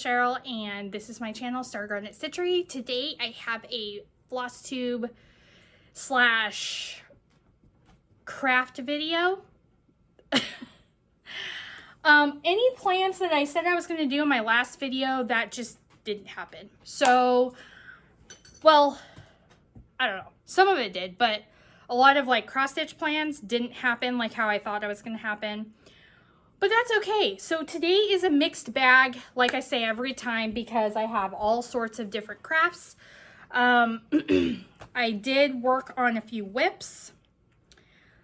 Cheryl, and this is my channel, Garnet Stitchery. Today I have a Flosstube slash craft video. Any plans that I said I was going to do in my last video, that just didn't happen. So, well, I don't know. Some of it did, but a lot of like cross stitch plans didn't happen like how I thought it was going to happen. But that's okay. So today is a mixed bag, like I say every time, because I have all sorts of different crafts. I did work on a few whips.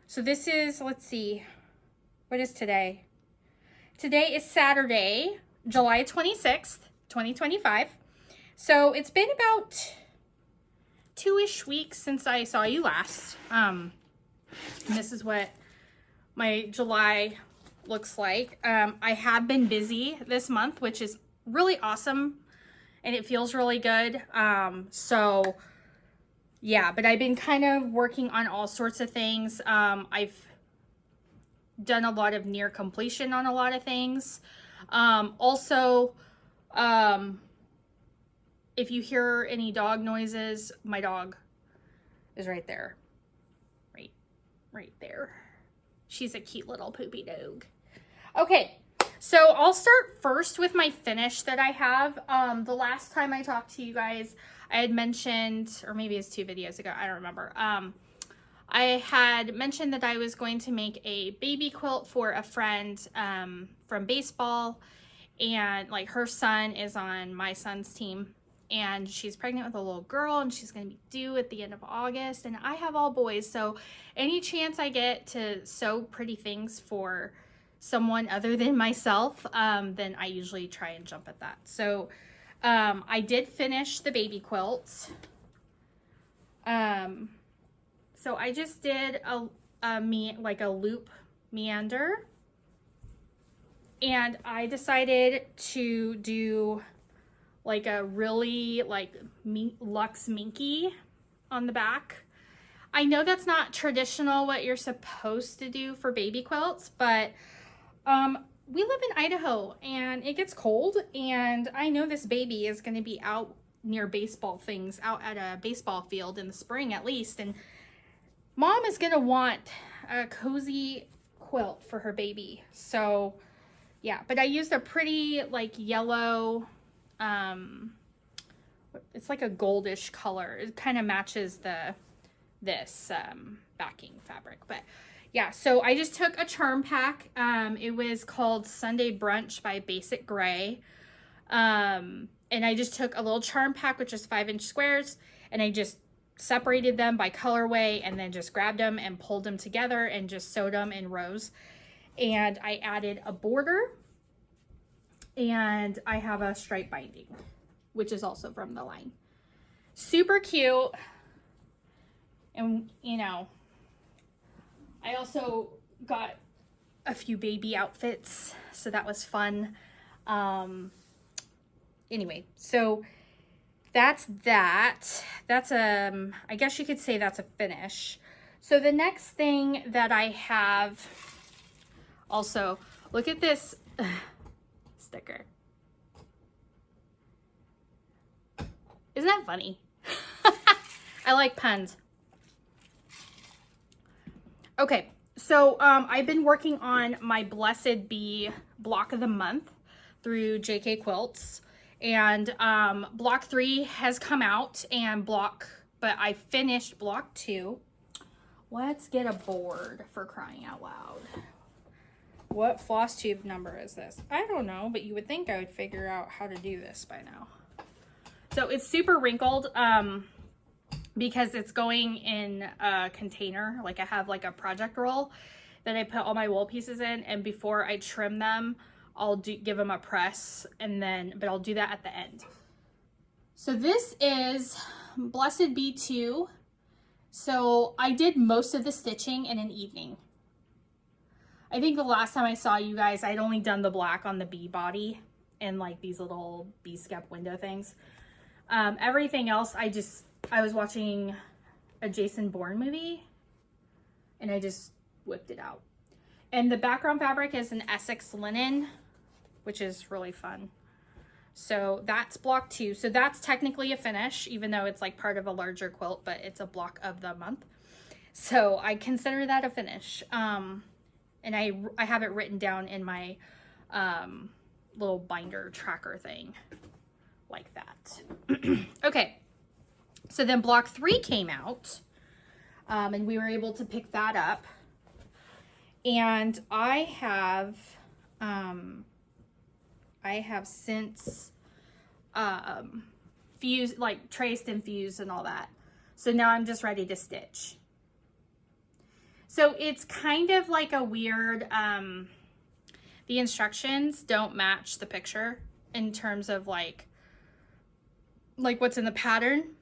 So this is, let's see, what is today? Today is Saturday, July 26th, 2025. So it's been about 2-ish weeks since I saw you last. And this is what my July looks like. I have been busy this month, which is really awesome, and it feels really good. So yeah, but I've been kind of working on all sorts of things. I've done a lot of near completion on a lot of things. Also, if you hear any dog noises, my dog is right there. Right there. She's a cute little poopy dog. Okay, so I'll start first with my finish that I have. The last time I talked to you guys, I had mentioned, or maybe it's 2 videos ago, I don't remember. I had mentioned that I was going to make a baby quilt for a friend from baseball, and like her son is on my son's team, and she's pregnant with a little girl, and she's going to be due at the end of August, and I have all boys, so any chance I get to sew pretty things for someone other than myself, then I usually try and jump at that. So I did finish the baby quilt. So I just did a loop meander, and I decided to do like a really luxe minky on the back. I know that's not traditional what you're supposed to do for baby quilts, but we live in Idaho and it gets cold, and I know this baby is going to be out near baseball things, out at a baseball field in the spring at least, and Mom is going to want a cozy quilt for her baby. So yeah, but I used a pretty like yellow, it's like a goldish color. It kind of matches this backing fabric. But yeah, so I just took a charm pack. It was called Sunday Brunch by Basic Gray. And I just took a little charm pack, which is 5-inch squares, and I just separated them by colorway, and then just grabbed them and pulled them together and just sewed them in rows. And I added a border, and I have a stripe binding, which is also from the line. Super cute. And you know, I also got a few baby outfits, so that was fun. Anyway, so that's that. That's I guess you could say that's a finish. So the next thing that I have, also, look at this sticker. Isn't that funny? I like puns. Okay, so I've been working on my Blessed Bee block of the month through JK Quilts, and block 3 has come out, and but I finished block 2. Let's get a board, for crying out loud. What Flosstube number is this? I don't know, but you would think I would figure out how to do this by now. So it's super wrinkled because it's going in a container. Like I have like a project roll that I put all my wool pieces in, and before I trim them, I'll give them a press, and but I'll do that at the end. So this is Blessed Bee 2. So I did most of the stitching in an evening. I think the last time I saw you guys, I'd only done the black on the bee body and like these little bee skep window things. Everything else, I was watching a Jason Bourne movie, and I just whipped it out. And the background fabric is an Essex linen, which is really fun. So that's block 2. So that's technically a finish, even though it's like part of a larger quilt, but it's a block of the month. So I consider that a finish. And I have it written down in my little binder tracker thing like that. Okay. So then block 3 came out, and we were able to pick that up. And I have since fused, like traced and fused and all that. So now I'm just ready to stitch. So it's kind of like a weird, the instructions don't match the picture in terms of like what's in the pattern,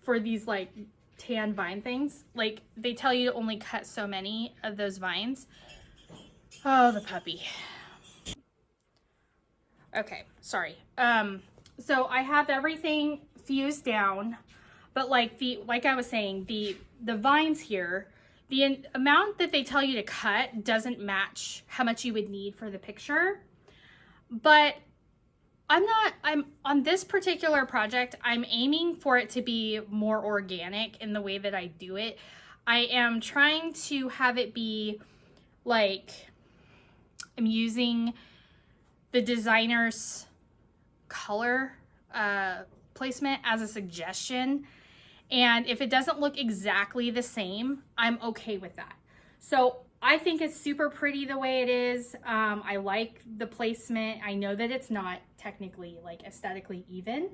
for these like tan vine things. Like they tell you to only cut so many of those vines. Oh, the puppy. Okay, sorry. So I have everything fused down, but like I was saying, the vines here, the amount that they tell you to cut doesn't match how much you would need for the picture. But I'm on this particular project, I'm aiming for it to be more organic in the way that I do it. I am trying to have it be like I'm using the designer's color placement as a suggestion. And if it doesn't look exactly the same, I'm okay with that. So I think it's super pretty the way it is. I like the placement. I know that it's not technically like aesthetically even.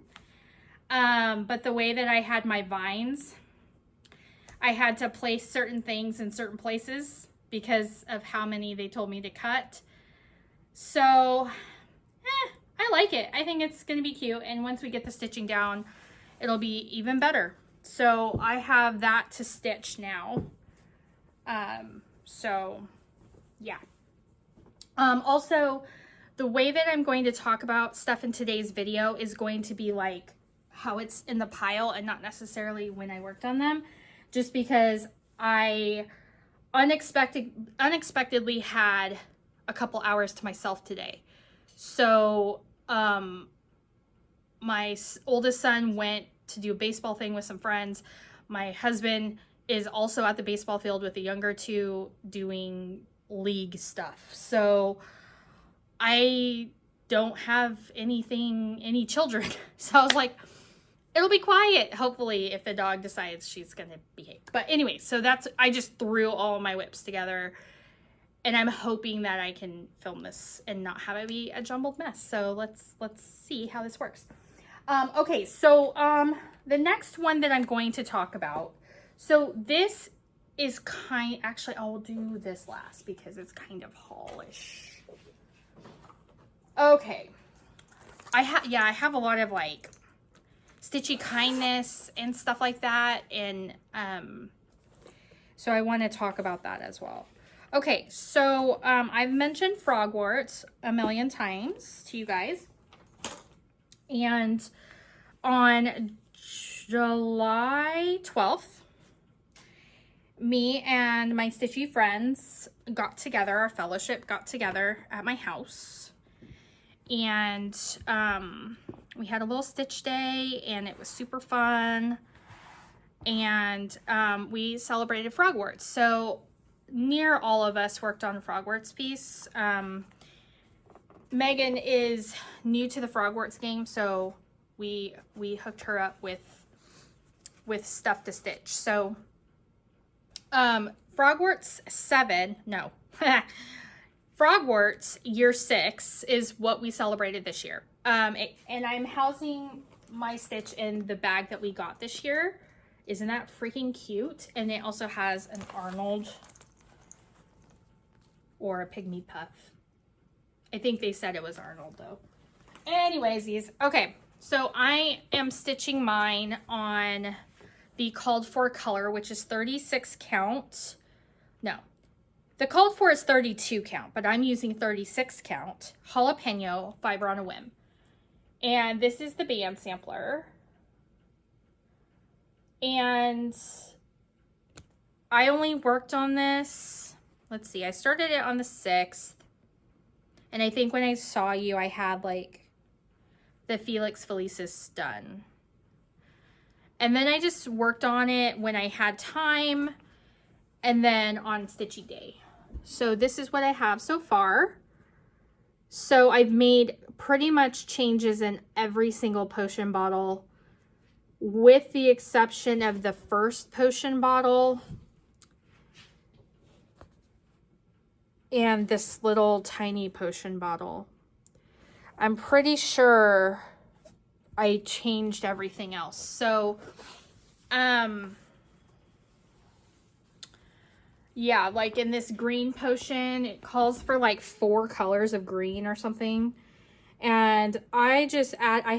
But the way that I had my vines, I had to place certain things in certain places because of how many they told me to cut. So I like it. I think it's going to be cute. And once we get the stitching down, it'll be even better. So I have that to stitch now. So yeah. Also, the way that I'm going to talk about stuff in today's video is going to be like how it's in the pile and not necessarily when I worked on them, just because I unexpectedly had a couple hours to myself today. So my oldest son went to do a baseball thing with some friends. My husband is also at the baseball field with the younger two doing league stuff. So I don't have any children. So I was like, it'll be quiet, hopefully, if the dog decides she's gonna behave. But anyway, so I just threw all of my whips together, and I'm hoping that I can film this and not have it be a jumbled mess. So let's see how this works. Okay, so the next one that I'm going to talk about, so this is actually I'll do this last because it's kind of haulish. Okay, I have a lot of like stitchy kindness and stuff like that, and so I want to talk about that as well. Okay, so I've mentioned frogworts a million times to you guys, and on July 12th, me and my stitchy friends got together, our fellowship got together at my house, and we had a little stitch day, and it was super fun, and we celebrated frogworts. So near all of us worked on a frogworts piece. Megan is new to the frogworts game, so we hooked her up with stuff to stitch. So frogworts 7, no, frogworts year 6 is what we celebrated this year. And I'm housing my stitch in the bag that we got this year. Isn't that freaking cute? And it also has an Arnold or a pygmy puff. I think they said it was Arnold though. Anyways, okay, so I am stitching mine on the called for color, which is 36 count. No, the called for is 32 count, but I'm using 36 count jalapeno fiber on a whim. And this is the band sampler. And I only worked on this, let's see, I started it on the 6th. And I think when I saw you, I had like the Felix Felicis Stun. And then I just worked on it when I had time and then on Stitchy Day. So this is what I have so far. So I've made pretty much changes in every single potion bottle, with the exception of the first potion bottle and this little tiny potion bottle. I'm pretty sure I changed everything else. So, yeah, like in this green potion, it calls for like 4 colors of green or something. And I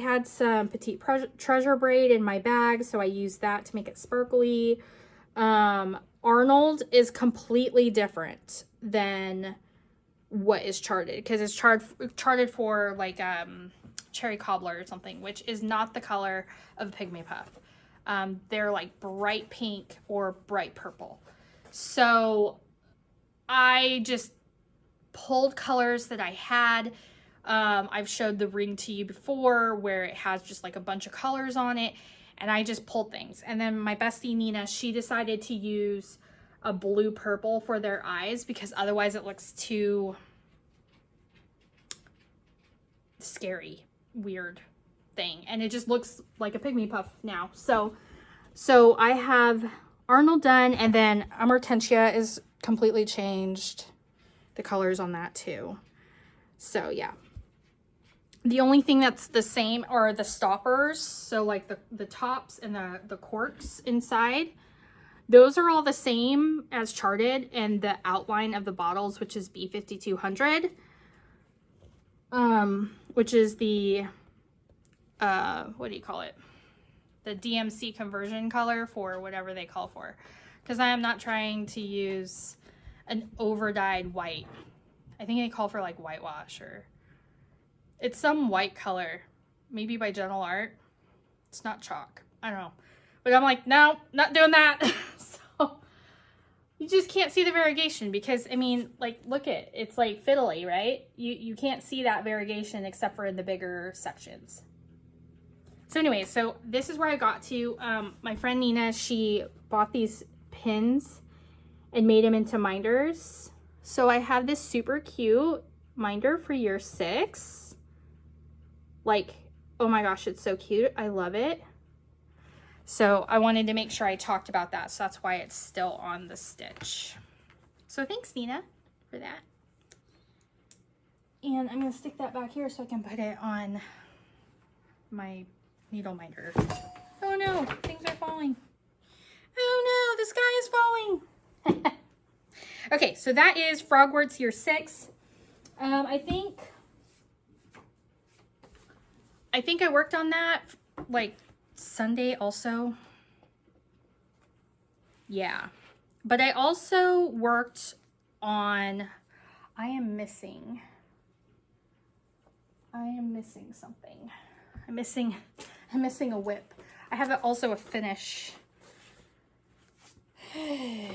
had some Petite Treasure braid in my bag, so I used that to make it sparkly. Arnold is completely different than what is charted, because it's charted for like Cherry Cobbler or something, which is not the color of Pygmy Puff. They're like bright pink or bright purple. So I just pulled colors that I had. I've showed the ring to you before where it has just like a bunch of colors on it, and I just pulled things. And then my bestie Nina, she decided to use a blue purple for their eyes because otherwise it looks too scary, weird thing, and it just looks like a Pygmy Puff now. So I have Arnold done, and then Amortentia is completely changed, the colors on that too. So yeah, the only thing that's the same are the stoppers, so like the tops and the corks inside. Those are all the same as charted, and the outline of the bottles, which is B5200, which is the what do you call it, the DMC conversion color for whatever they call for, because I am not trying to use an over dyed white. I think they call for like whitewash, or it's some white color, maybe by Gentle Art. It's not chalk, I don't know, but I'm like, no, not doing that. So you just can't see the variegation, because I mean, like, look at it's like fiddly, right? You can't see that variegation except for in the bigger sections. So anyway, so this is where I got to. My friend Nina, she bought these pins and made them into minders. So I have this super cute minder for year 6. Like, oh my gosh, it's so cute. I love it. So I wanted to make sure I talked about that. So that's why it's still on the stitch. So thanks, Nina, for that. And I'm going to stick that back here so I can put it on my needle minder. Oh no, things are falling. Oh no, the sky is falling. Okay, so that is Frogworts year 6. I think I worked on that like Sunday also. Yeah, but I also worked on, I am missing something. I'm missing a whip. I have also a finish. Yeah.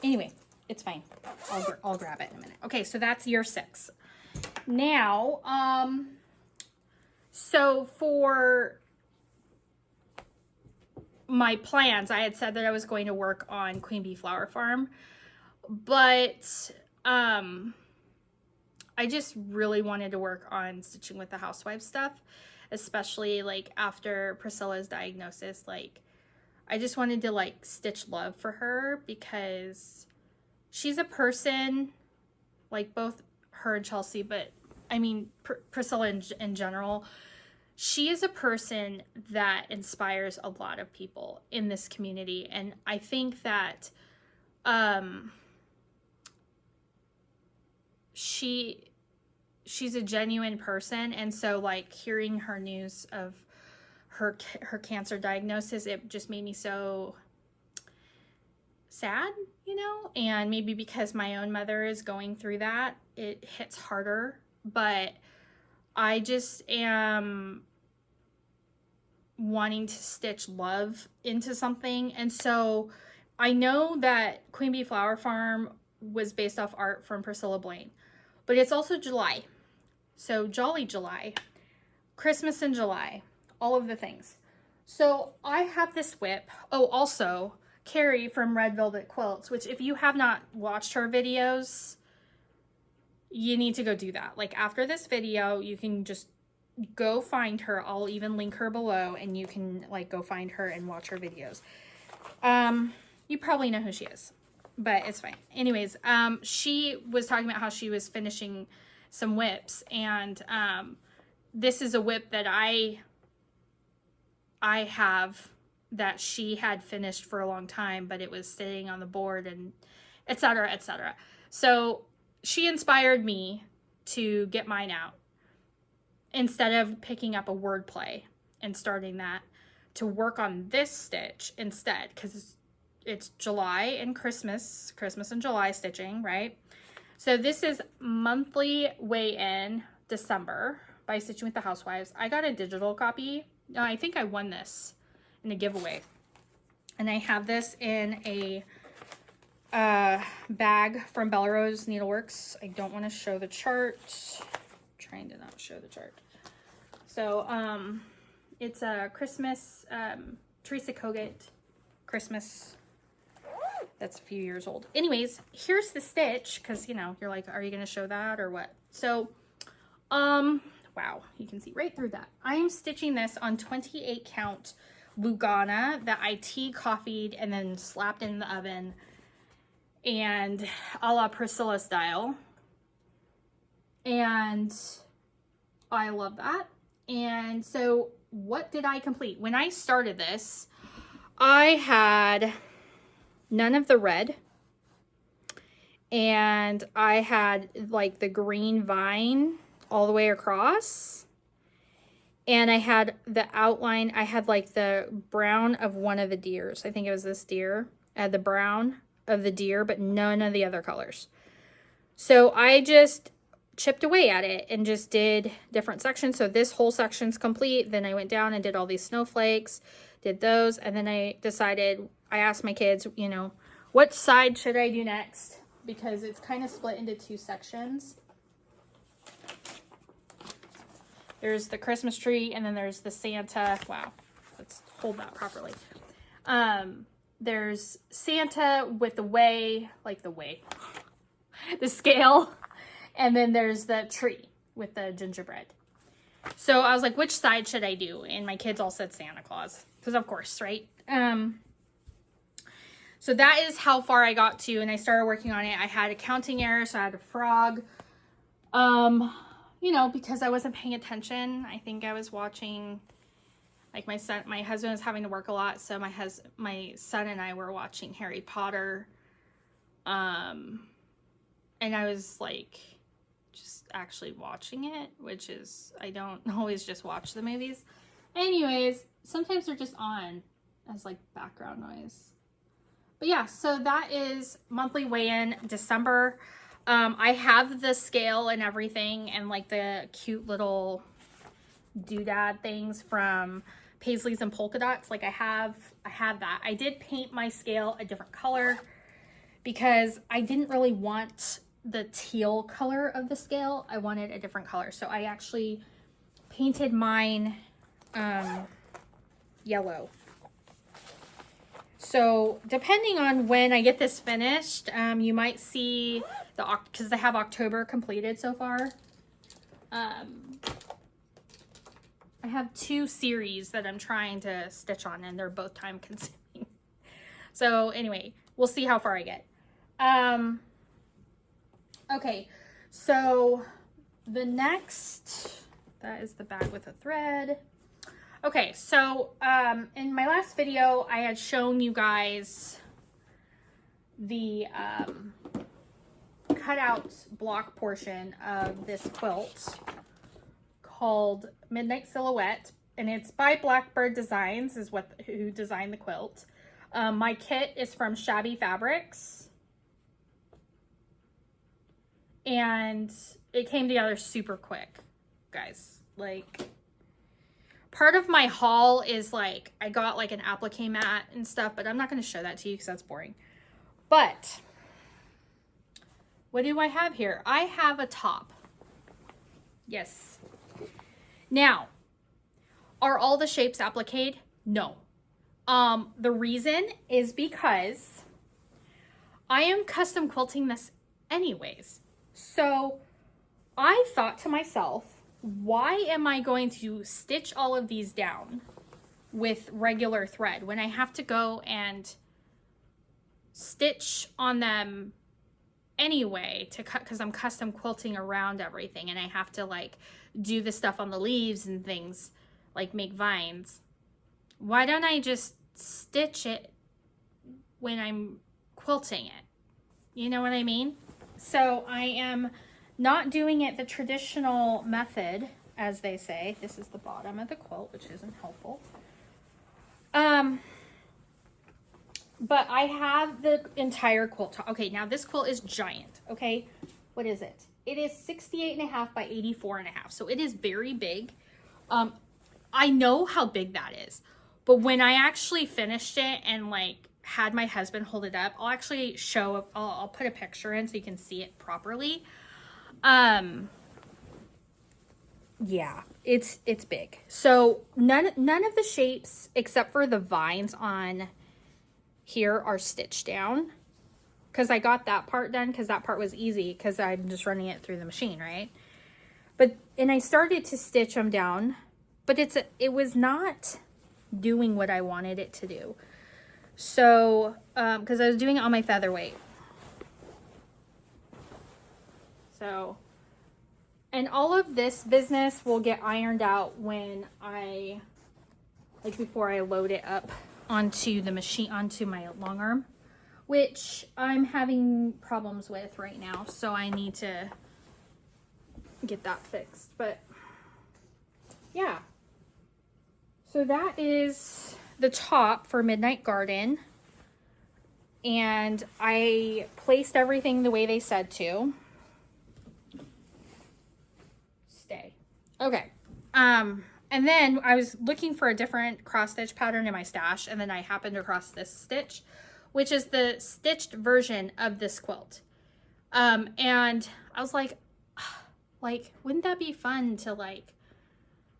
Anyway, it's fine. I'll grab it in a minute. Okay, so that's year 6. Now, so for my plans, I had said that I was going to work on Queen Bee Flower Farm, but I just really wanted to work on Stitching with the Housewives stuff, especially like after Priscilla's diagnosis. Like, I just wanted to like stitch love for her, because she's a person, like both her and Chelsea, but I mean Priscilla in general, she is a person that inspires a lot of people in this community. And I think that she's a genuine person. And so like hearing her news of her cancer diagnosis, it just made me so sad, you know, and maybe because my own mother is going through that, it hits harder. But I just am wanting to stitch love into something. And so I know that Queen Bee Flower Farm was based off art from Priscilla Blain, but it's also July. So Jolly July. Christmas in July, all of the things. So I have this whip. Oh, also Carrie from Red Velvet Quilts, which if you have not watched her videos, you need to go do that. Like after this video, you can just go find her. I'll even link her below and you can like go find her and watch her videos. You probably know who she is, but it's fine. Anyways, she was talking about how she was finishing some whips, and this is a whip that I have that she had finished for a long time, but it was sitting on the board and etc., etc. So she inspired me to get mine out instead of picking up a wordplay and starting that, to work on this stitch instead, because it's July and Christmas and July stitching, right? So this is monthly weigh-in December by Stitching with the Housewives. I got a digital copy. I think I won this in a giveaway. And I have this in a bag from Bella Rose Needleworks. I don't want to show the chart. I'm trying to not show the chart. So it's a Christmas, Teresa Kogut Christmas. That's a few years old. Anyways, here's the stitch, because, you know, you're like, are you going to show that or what? So, wow, you can see right through that. I am stitching this on 28 count Lugana that I tea coffeed and then slapped in the oven, and a la Priscilla style. And I love that. And so what did I complete? When I started this, I had none of the red, and I had like the green vine all the way across, and I had the outline. I had like the brown of one of the deers. I think it was this deer. I had the brown of the deer, but none of the other colors. So I just chipped away at it and just did different sections. So this whole section's complete. Then I went down and did all these snowflakes, did those, and then I decided, I asked my kids, you know, what side should I do next? Because it's kind of split into two sections. There's the Christmas tree, and then there's the Santa. Wow, let's hold that properly. There's Santa with the the scale, and then there's the tree with the gingerbread. So I was like, which side should I do? And my kids all said Santa Claus, because of course, right? So that is how far I got to, and I started working on it. I had a counting error, so I had a frog. You know, because I wasn't paying attention. I think I was watching, like my husband was having to work a lot, so my son and I were watching Harry Potter. And I was like, just actually watching it, which is, I don't always just watch the movies. Anyways, sometimes they're just on as like background noise. But yeah, so that is monthly weigh-in December. I have the scale and everything, and like the cute little doodad things from Paisleys and Polka Dots. Like I have that. I did paint my scale a different color because I didn't really want the teal color of the scale. I wanted a different color. So I actually painted mine yellow. So depending on when I get this finished, you might see because I have October completed so far. I have 2 series that I'm trying to stitch on, and they're both time consuming. So anyway, we'll see how far I get. Okay, so the next, that is the bag with a thread. Okay, so in my last video, I had shown you guys the cutout block portion of this quilt called Midnight Silhouette, and it's by Blackbird Designs, is who designed the quilt. My kit is from Shabby Fabrics, and it came together super quick, guys. Like, part of my haul is like, I got like an applique mat and stuff, but I'm not going to show that to you because that's boring. But what do I have here? I have a top. Yes. Now, Are all the shapes appliqued? No. The reason is because I am custom quilting this anyways. So I thought to myself, why am I going to stitch all of these down with regular thread when I have to go and stitch on them anyway to cut, because I'm custom quilting around everything and I have to like do the stuff on the leaves and things, like make vines. Why don't I just stitch it when I'm quilting it? You know what I mean? So I am not doing it the traditional method, as they say. This is the bottom of the quilt, which isn't helpful. But I have the entire quilt. Okay, now this quilt is giant, okay? What is it? It is 68.5 by 84.5, so it is very big. I know how big that is, but when I actually finished it and like had my husband hold it up, I'll actually show, I'll put a picture in so you can see it properly. Yeah, it's big. So none of the shapes except for the vines on here are stitched down, because I got that part done because that part was easy because I'm just running it through the machine, right? And I started to stitch them down, but it was not doing what I wanted it to do. So because I was doing it on my featherweight. So, and all of this business will get ironed out when I, like before I load it up onto the machine, onto my long arm, which I'm having problems with right now. So I need to get that fixed. But yeah, so that is the top for Midnight Garden. And I placed everything the way they said to. Stay. Okay. And then I was looking for a different cross stitch pattern in my stash, and then I happened across this stitch, which is the stitched version of this quilt. And I was like, wouldn't that be fun to like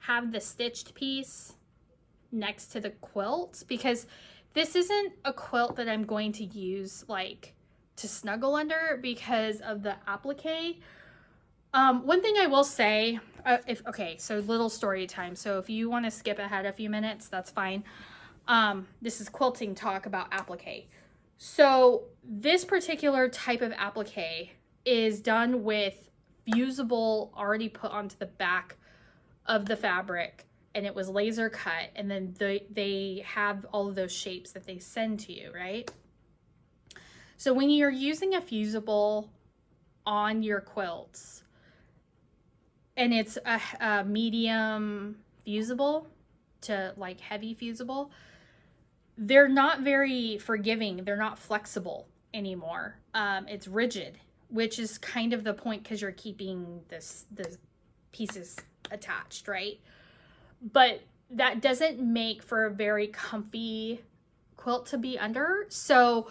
have the stitched piece next to the quilt? Because this isn't a quilt that I'm going to use like to snuggle under because of the applique. One thing I will say, so little story time. So if you want to skip ahead a few minutes, that's fine. This is quilting talk about applique. So this particular type of applique is done with fusible already put onto the back of the fabric, and it was laser cut, and then they have all of those shapes that they send to you, right? So when you're using a fusible on your quilts, and it's a medium fusible to like heavy fusible, they're not very forgiving. They're not flexible anymore. It's rigid, which is kind of the point because you're keeping the pieces attached, right? But that doesn't make for a very comfy quilt to be under. So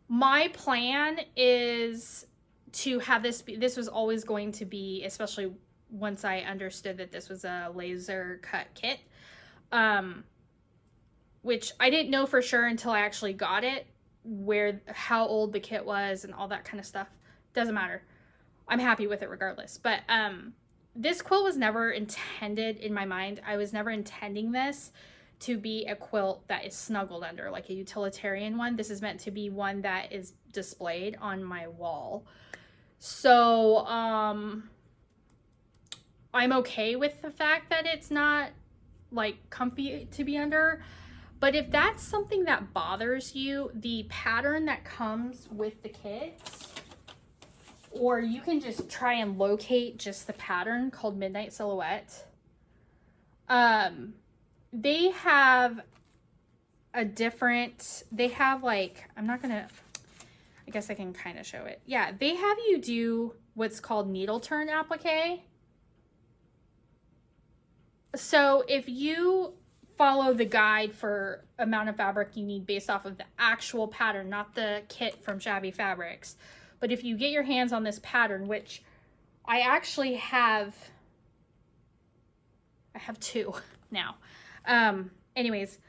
my plan is to have this was always going to be, especially once I understood that this was a laser cut kit, which I didn't know for sure until I actually got it, how old the kit was and all that kind of stuff. Doesn't matter. I'm happy with it regardless. But this quilt was never intended in my mind. I was never intending this to be a quilt that is snuggled under, like a utilitarian one. This is meant to be one that is displayed on my wall. So I'm okay with the fact that it's not like comfy to be under. But if that's something that bothers you, the pattern that comes with the kit, or you can just try and locate just the pattern called Midnight Silhouette. They have a different, they have like, I guess I can kind of show it. Yeah, they have you do what's called needle turn applique. So if you follow the guide for amount of fabric you need based off of the actual pattern, not the kit from Shabby Fabrics, but if you get your hands on this pattern, which I actually have, I have two now. Anyways,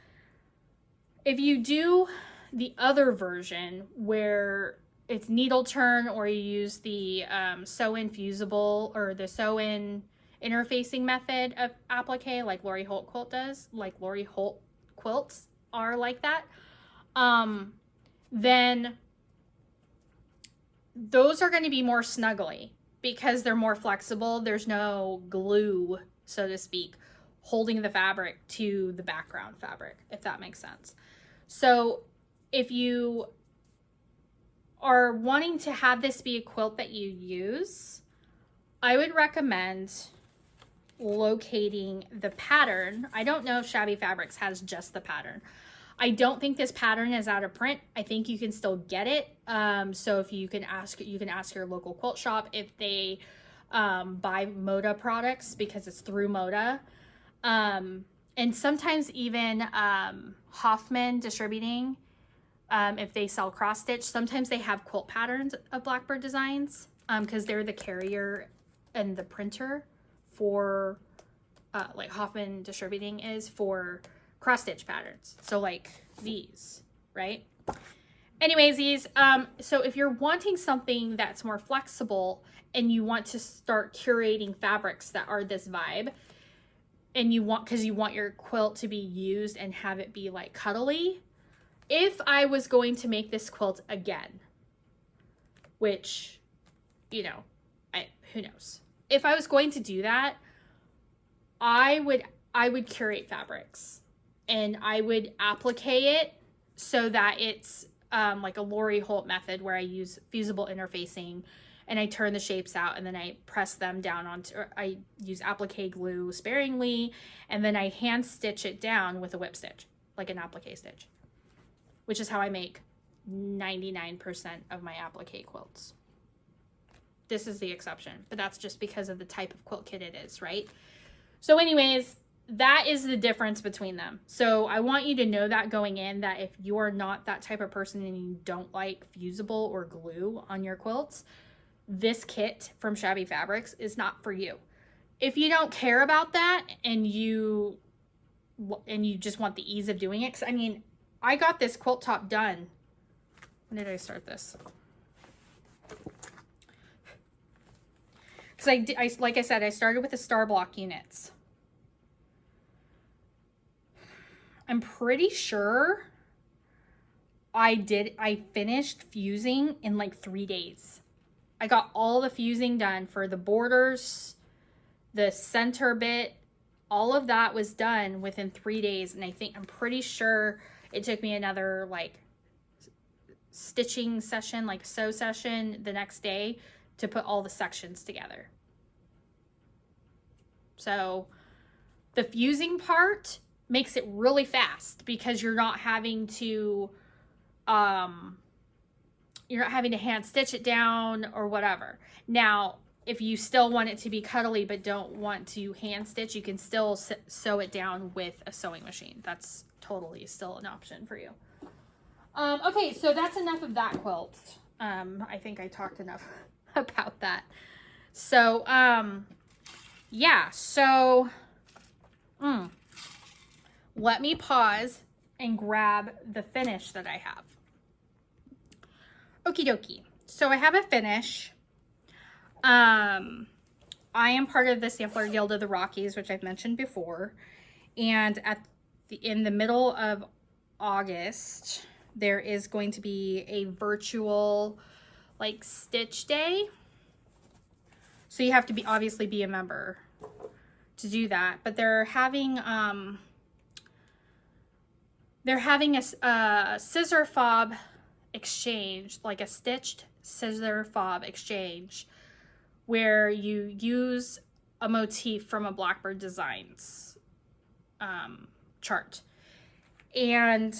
if you do the other version where it's needle turn, or you use the sew-in fusible or the sew-in interfacing method of applique, like Lori Holt Quilt does, like Lori Holt Quilts are like that, then those are going to be more snuggly because they're more flexible. There's no glue, so to speak, holding the fabric to the background fabric, if that makes sense. So if you are wanting to have this be a quilt that you use, I would recommend locating the pattern. I don't know if Shabby Fabrics has just the pattern. I don't think this pattern is out of print. I think you can still get it. So if you can ask your local quilt shop if they buy Moda products, because it's through Moda. And sometimes even Hoffman Distributing, if they sell cross stitch, sometimes they have quilt patterns of Blackbird Designs, because they're the carrier and the printer for like Hoffman Distributing is for cross stitch patterns. So like these, right? Anyways, these, so if you're wanting something that's more flexible and you want to start curating fabrics that are this vibe, and you want, because you want your quilt to be used and have it be like cuddly. If I was going to make this quilt again, which, you know, who knows? If I was going to do that, I would curate fabrics, and I would applique it so that it's like a Lori Holt method where I use fusible interfacing and I turn the shapes out, and then I press them down onto, or I use applique glue sparingly, and then I hand stitch it down with a whip stitch, like an applique stitch, which is how I make 99% of my applique quilts. This is the exception, but that's just because of the type of quilt kit it is, right? So anyways, that is the difference between them. So I want you to know that going in, that if you're not that type of person and you don't like fusible or glue on your quilts, this kit from Shabby Fabrics is not for you. If you don't care about that and you just want the ease of doing it, 'cause I mean, I got this quilt top done. When did I start this? Because like I said, I started with the star block units. I'm pretty sure I finished fusing in like 3 days. I got all the fusing done for the borders, the center bit, all of that was done within 3 days. And I'm pretty sure it took me another like stitching session, like sew session the next day to put all the sections together. So the fusing part makes it really fast because you're not having to hand stitch it down or whatever. Now, if you still want it to be cuddly but don't want to hand stitch, you can still sew it down with a sewing machine. That's totally still an option for you. Okay, so that's enough of that quilt. I think I talked enough about that. So, yeah, so let me pause and grab the finish that I have. Okie dokie. So I have a finish. I am part of the Sampler Guild of the Rockies, which I've mentioned before. And in the middle of August, there is going to be a virtual like stitch day. So you have to obviously be a member to do that. But they're having a scissor fob exchange, like a stitched scissor fob exchange, where you use a motif from a Blackbird Designs chart. And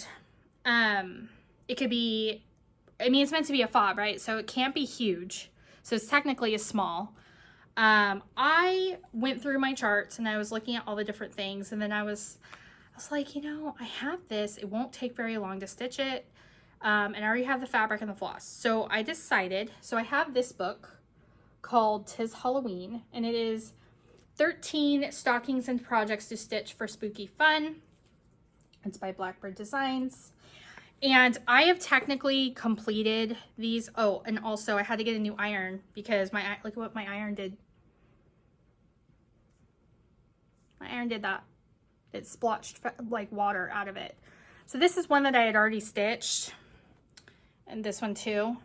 it could be, I mean, it's meant to be a fob, right? So it can't be huge. So it's technically a small. I went through my charts and I was looking at all the different things, and then I was like, you know, I have this, it won't take very long to stitch it, and I already have the fabric and the floss. So I decided, so I have this book called 'Tis Halloween, and it is 13 Stockings and Projects to Stitch for Spooky Fun. It's by Blackbird Designs. And I have technically completed these. Oh, and also I had to get a new iron because look at what my iron did. My iron did that. It splotched like water out of it. So this is one that I had already stitched, and this one too.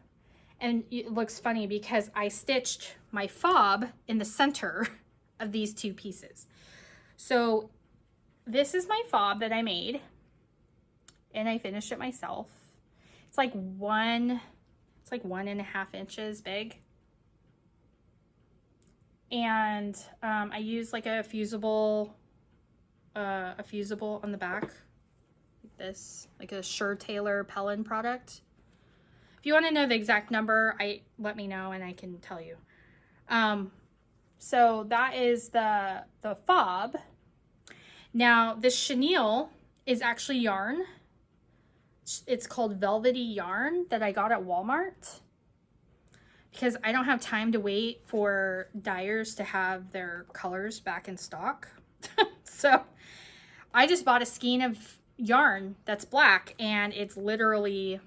And it looks funny because I stitched my fob in the center of these two pieces. So this is my fob that I made, and I finished it myself. It's like 1.5 inches big. And I used like a fusible on the back, like this, like a Taylor Pellin product. If you want to know the exact number, let me know and I can tell you. So that is the fob. Now this chenille is actually yarn. It's called Velvety Yarn that I got at Walmart because I don't have time to wait for dyers to have their colors back in stock. So I just bought a skein of yarn that's black, and it's literally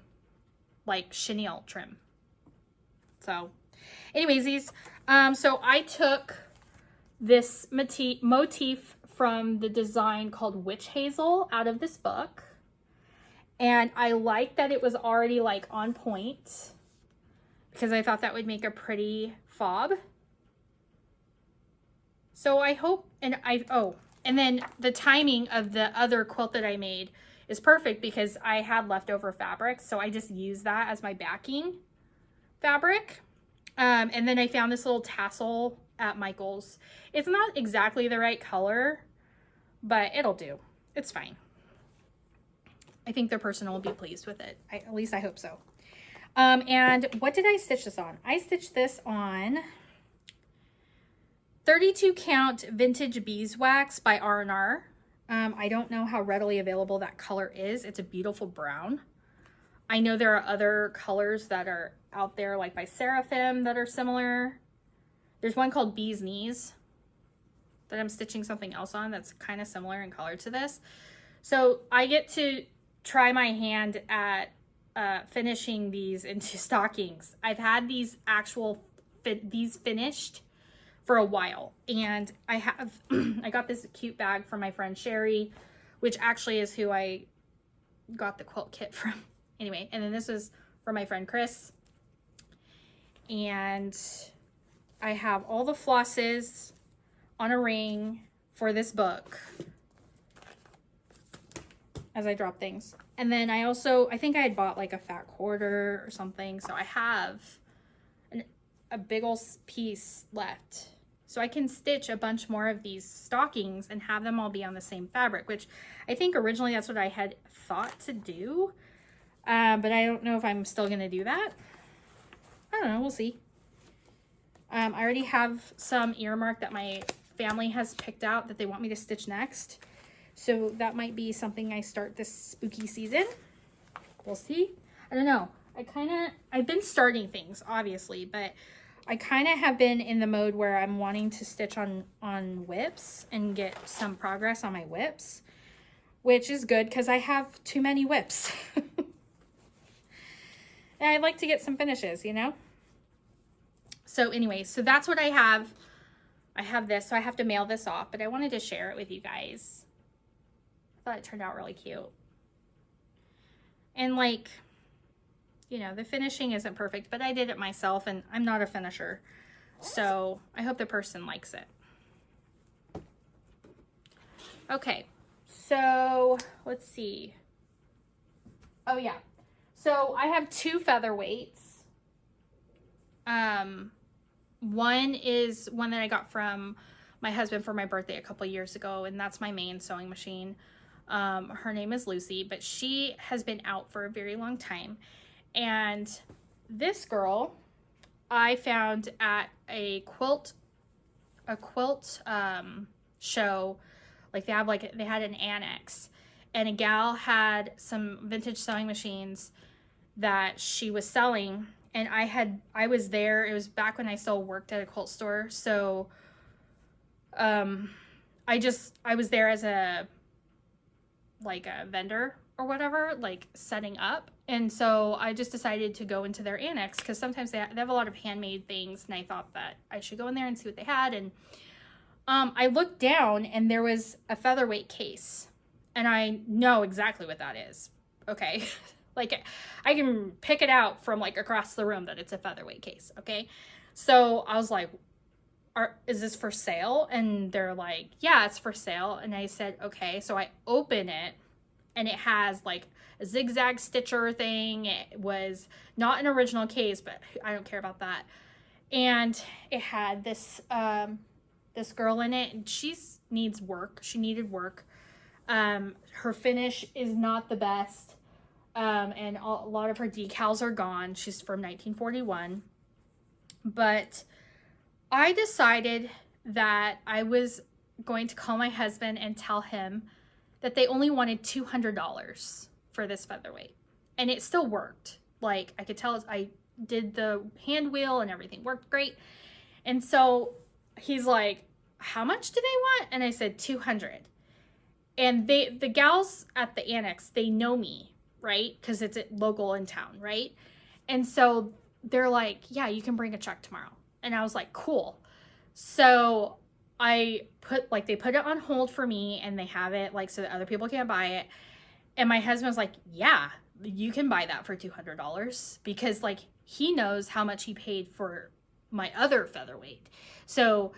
like chenille trim. So anyways, these, so I took this motif from the design called Witch Hazel out of this book. And I like that it was already like on point because I thought that would make a pretty fob. So I hope, and then the timing of the other quilt that I made is perfect because I had leftover fabric. So I just used that as my backing fabric. And then I found this little tassel at Michael's. It's not exactly the right color, but it'll do. It's fine. I think the person will be pleased with it. At least I hope so. And what did I stitch this on? I stitched this on 32 count vintage beeswax by R&R. I don't know how readily available that color is. It's a beautiful brown. I know there are other colors that are out there, like by Seraphim, that are similar. There's one called Bee's Knees that I'm stitching something else on that's kind of similar in color to this. So I get to try my hand at finishing these into stockings. I've had these finished for a while, and I have I got this cute bag from my friend Sherry, which actually is who I got the quilt kit from. Anyway, and then this is for my friend Chris, and I have all the flosses on a ring for this book as I drop things. And then I think I had bought like a fat quarter or something, so I have a big old piece left. So I can stitch a bunch more of these stockings and have them all be on the same fabric, which I think originally that's what I had thought to do. But I don't know if I'm still gonna do that. I don't know, we'll see. I already have some earmarked that my family has picked out that they want me to stitch next. So that might be something I start this spooky season. We'll see. I don't know. I've been starting things, obviously, but I kind of have been in the mode where I'm wanting to stitch on whips and get some progress on my whips, which is good because I have too many whips. And I'd like to get some finishes, you know? So anyway, so that's what I have. I have this, so I have to mail this off, but I wanted to share it with you guys. I thought it turned out really cute. And like, you know, the finishing isn't perfect, but I did it myself and I'm not a finisher. So I hope the person likes it. Okay, so let's see. Oh yeah, so I have two featherweights. One is one that I got from my husband for my birthday a couple years ago, and that's my main sewing machine. Her name is Lucy, but she has been out for a very long time. And this girl I found at a quilt show. Like they had an annex, and a gal had some vintage sewing machines that she was selling, and I was there. It was back when I still worked at a quilt store, so I was there as a vendor or whatever, like setting up. And so I just decided to go into their annex because sometimes they have a lot of handmade things, and I thought that I should go in there and see what they had. And I looked down and there was a featherweight case, and I know exactly what that is. Okay. Like I can pick it out from like across the room that it's a featherweight case. Okay. So I was like, is this for sale? And they're like, yeah, it's for sale. And I said, okay. So I open it, and it has like a zigzag stitcher thing. It was not an original case, but I don't care about that. And it had this this girl in it, and she needs work. She needed work. Her finish is not the best. And a lot of her decals are gone. She's from 1941. But I decided that I was going to call my husband and tell him that they only wanted $200 for this featherweight. And it still worked. Like, I could tell I did the hand wheel and everything worked great. And so he's like, how much do they want? And I said, 200. And the gals at the annex, they know me, right? Because it's local in town, right? And so they're like, yeah, you can bring a check tomorrow. And I was like, cool. So they put it on hold for me, and they have it like so that other people can't buy it. And my husband was like, yeah, you can buy that for $200, because like he knows how much he paid for my other featherweight. So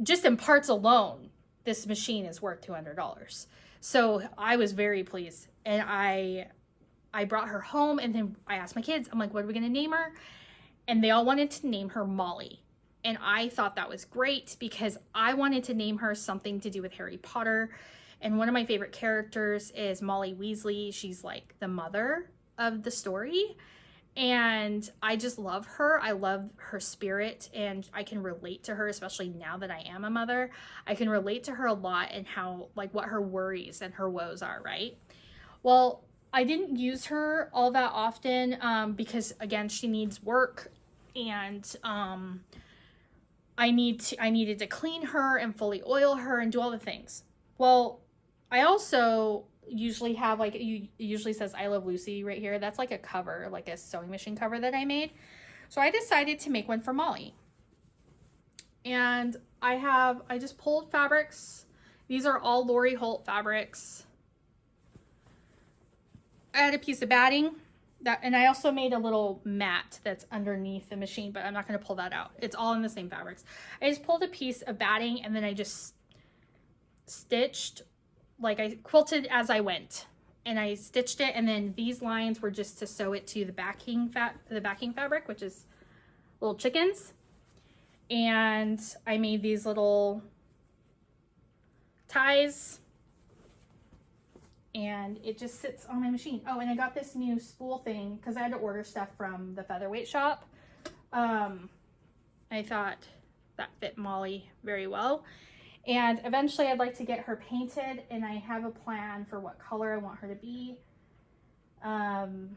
just in parts alone, this machine is worth $200. So I was very pleased, and I brought her home, and then I asked my kids, I'm like, what are we going to name her? And they all wanted to name her Molly. And I thought that was great because I wanted to name her something to do with Harry Potter. And one of my favorite characters is Molly Weasley. She's like the mother of the story. And I just love her. I love her spirit, and I can relate to her, especially now that I am a mother. I can relate to her a lot, and how, like, what her worries and her woes are, right? Well, I didn't use her all that often because, again, she needs work, and I needed to clean her and fully oil her and do all the things. Well, I also usually have, like, it usually says I Love Lucy right here. That's like a cover, like a sewing machine cover that I made. So I decided to make one for Molly. And I just pulled fabrics. These are all Lori Holt fabrics. I had a piece of batting and I also made a little mat that's underneath the machine, but I'm not going to pull that out. It's all in the same fabrics. I just pulled a piece of batting, and then I just stitched, like I quilted as I went, and I stitched it. And then these lines were just to sew it to the backing fabric, which is little chickens. And I made these little ties, and it just sits on my machine. Oh, and I got this new spool thing because I had to order stuff from the featherweight shop. I thought that fit Molly very well. And eventually I'd like to get her painted, and I have a plan for what color I want her to be. And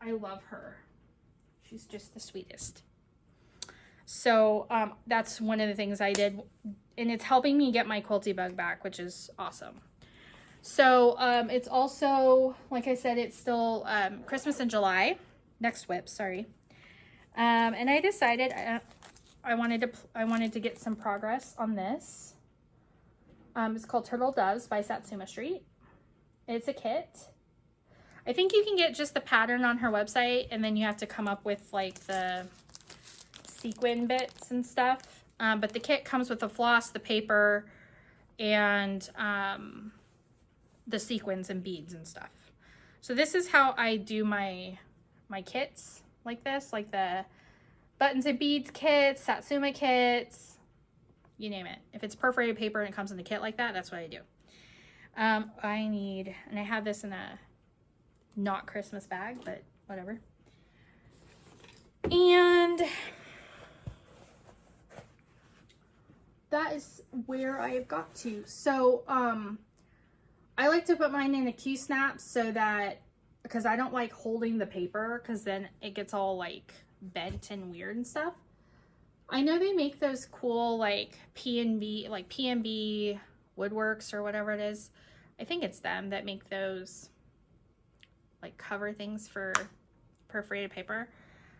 I love her. She's just the sweetest. So that's one of the things I did, and it's helping me get my quilty bug back, which is awesome. So it's also, like I said, it's still Christmas in July, next whip, sorry. And I decided I wanted to get some progress on this. It's called Turtle Doves by Satsuma Street. It's a kit. I think you can get just the pattern on her website, and then you have to come up with like the sequin bits and stuff. But the kit comes with the floss, the paper, and the sequins and beads and stuff. So this is how I do my kits, like this, like the buttons and beads kits, Satsuma kits, you name it. If it's perforated paper and it comes in the kit like that, that's what I do. I need, and I have this in a not Christmas bag, but whatever. And that is where I have got to. So I like to put mine in a Q-snap so that, because I don't like holding the paper, because then it gets all like bent and weird and stuff. I know they make those cool like P&B, like P&B Woodworks or whatever it is. I think it's them that make those like cover things for perforated paper.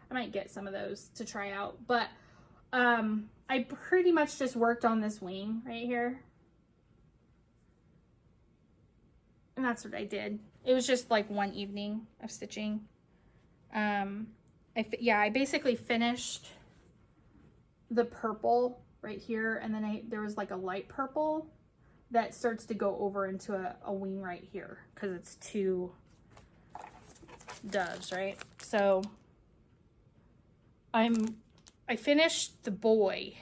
I might get some of those to try out, but I pretty much just worked on this wing right here. And that's what I did. It was just like one evening of stitching. I basically finished the purple right here, and then there was like a light purple that starts to go over into a wing right here because it's two doves, right? So I finished the boy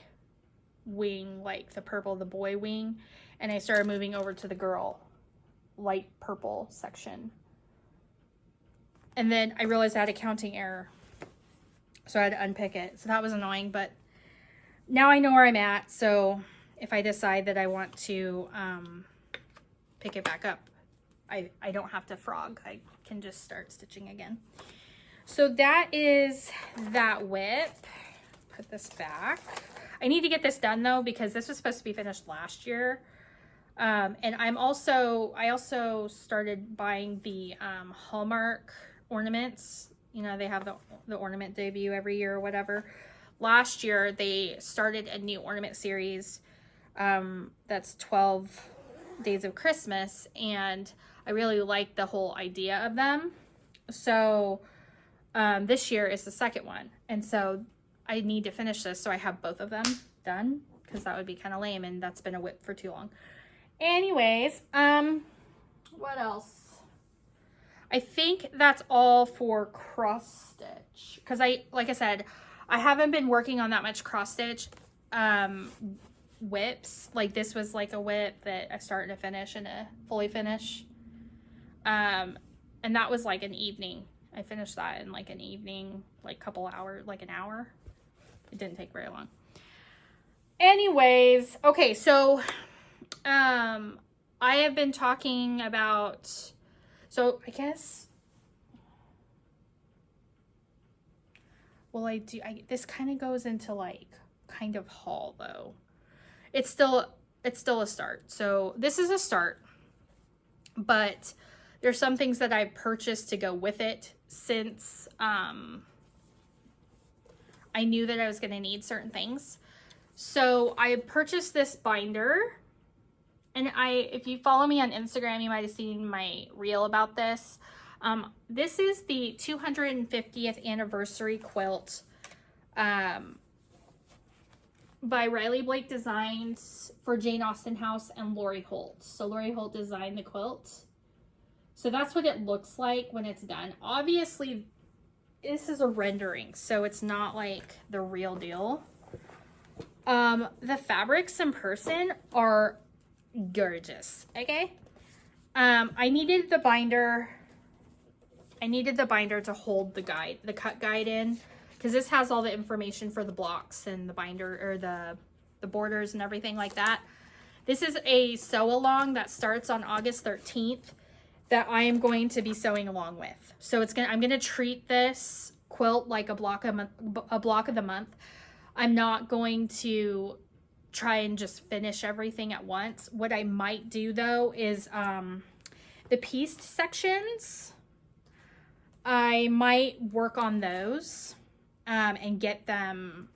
wing, like the purple, the boy wing, and I started moving over to the girl light purple section. And then I realized I had a counting error, so I had to unpick it. So that was annoying, but now I know where I'm at. So if I decide that I want to pick it back up, I don't have to frog. I can just start stitching again. So that is that whip. Put this back. I need to get this done though, because this was supposed to be finished last year. And I also started buying the Hallmark ornaments. You know, they have the ornament debut every year or whatever. Last year they started a new ornament series that's 12 Days of Christmas, and I really like the whole idea of them. So this year is the second one, and so I need to finish this so I have both of them done, because that would be kind of lame, and that's been a whip for too long. Anyways, what else? I think that's all for cross stitch, because like I said, I haven't been working on that much cross stitch whips. Like this was like a whip that I started to finish and a fully finish, and that was like an evening. I finished that in like an evening, like couple hours, like an hour. It didn't take very long. Anyways, okay, so I have been talking about, so I guess, well, this kind of goes into like kind of haul though. It's still a start. So this is a start, but there's some things that I've purchased to go with it since I knew that I was going to need certain things. So I purchased this binder, and if you follow me on Instagram, you might have seen my reel about this. This is the 250th anniversary quilt by Riley Blake Designs for Jane Austen House and Lori Holt. So Lori Holt designed the quilt. So that's what it looks like when it's done. Obviously, this is a rendering, so it's not like the real deal. The fabrics in person are gorgeous, okay? I needed the binder to hold the cut guide in, because this has all the information for the blocks and the binder, or the borders and everything like that. This is a sew along that starts on August 13th that I am going to be sewing along with. So I'm gonna treat this quilt like a block of the month. I'm not going to try and just finish everything at once. What I might do though is the pieced sections, I might work on those and get them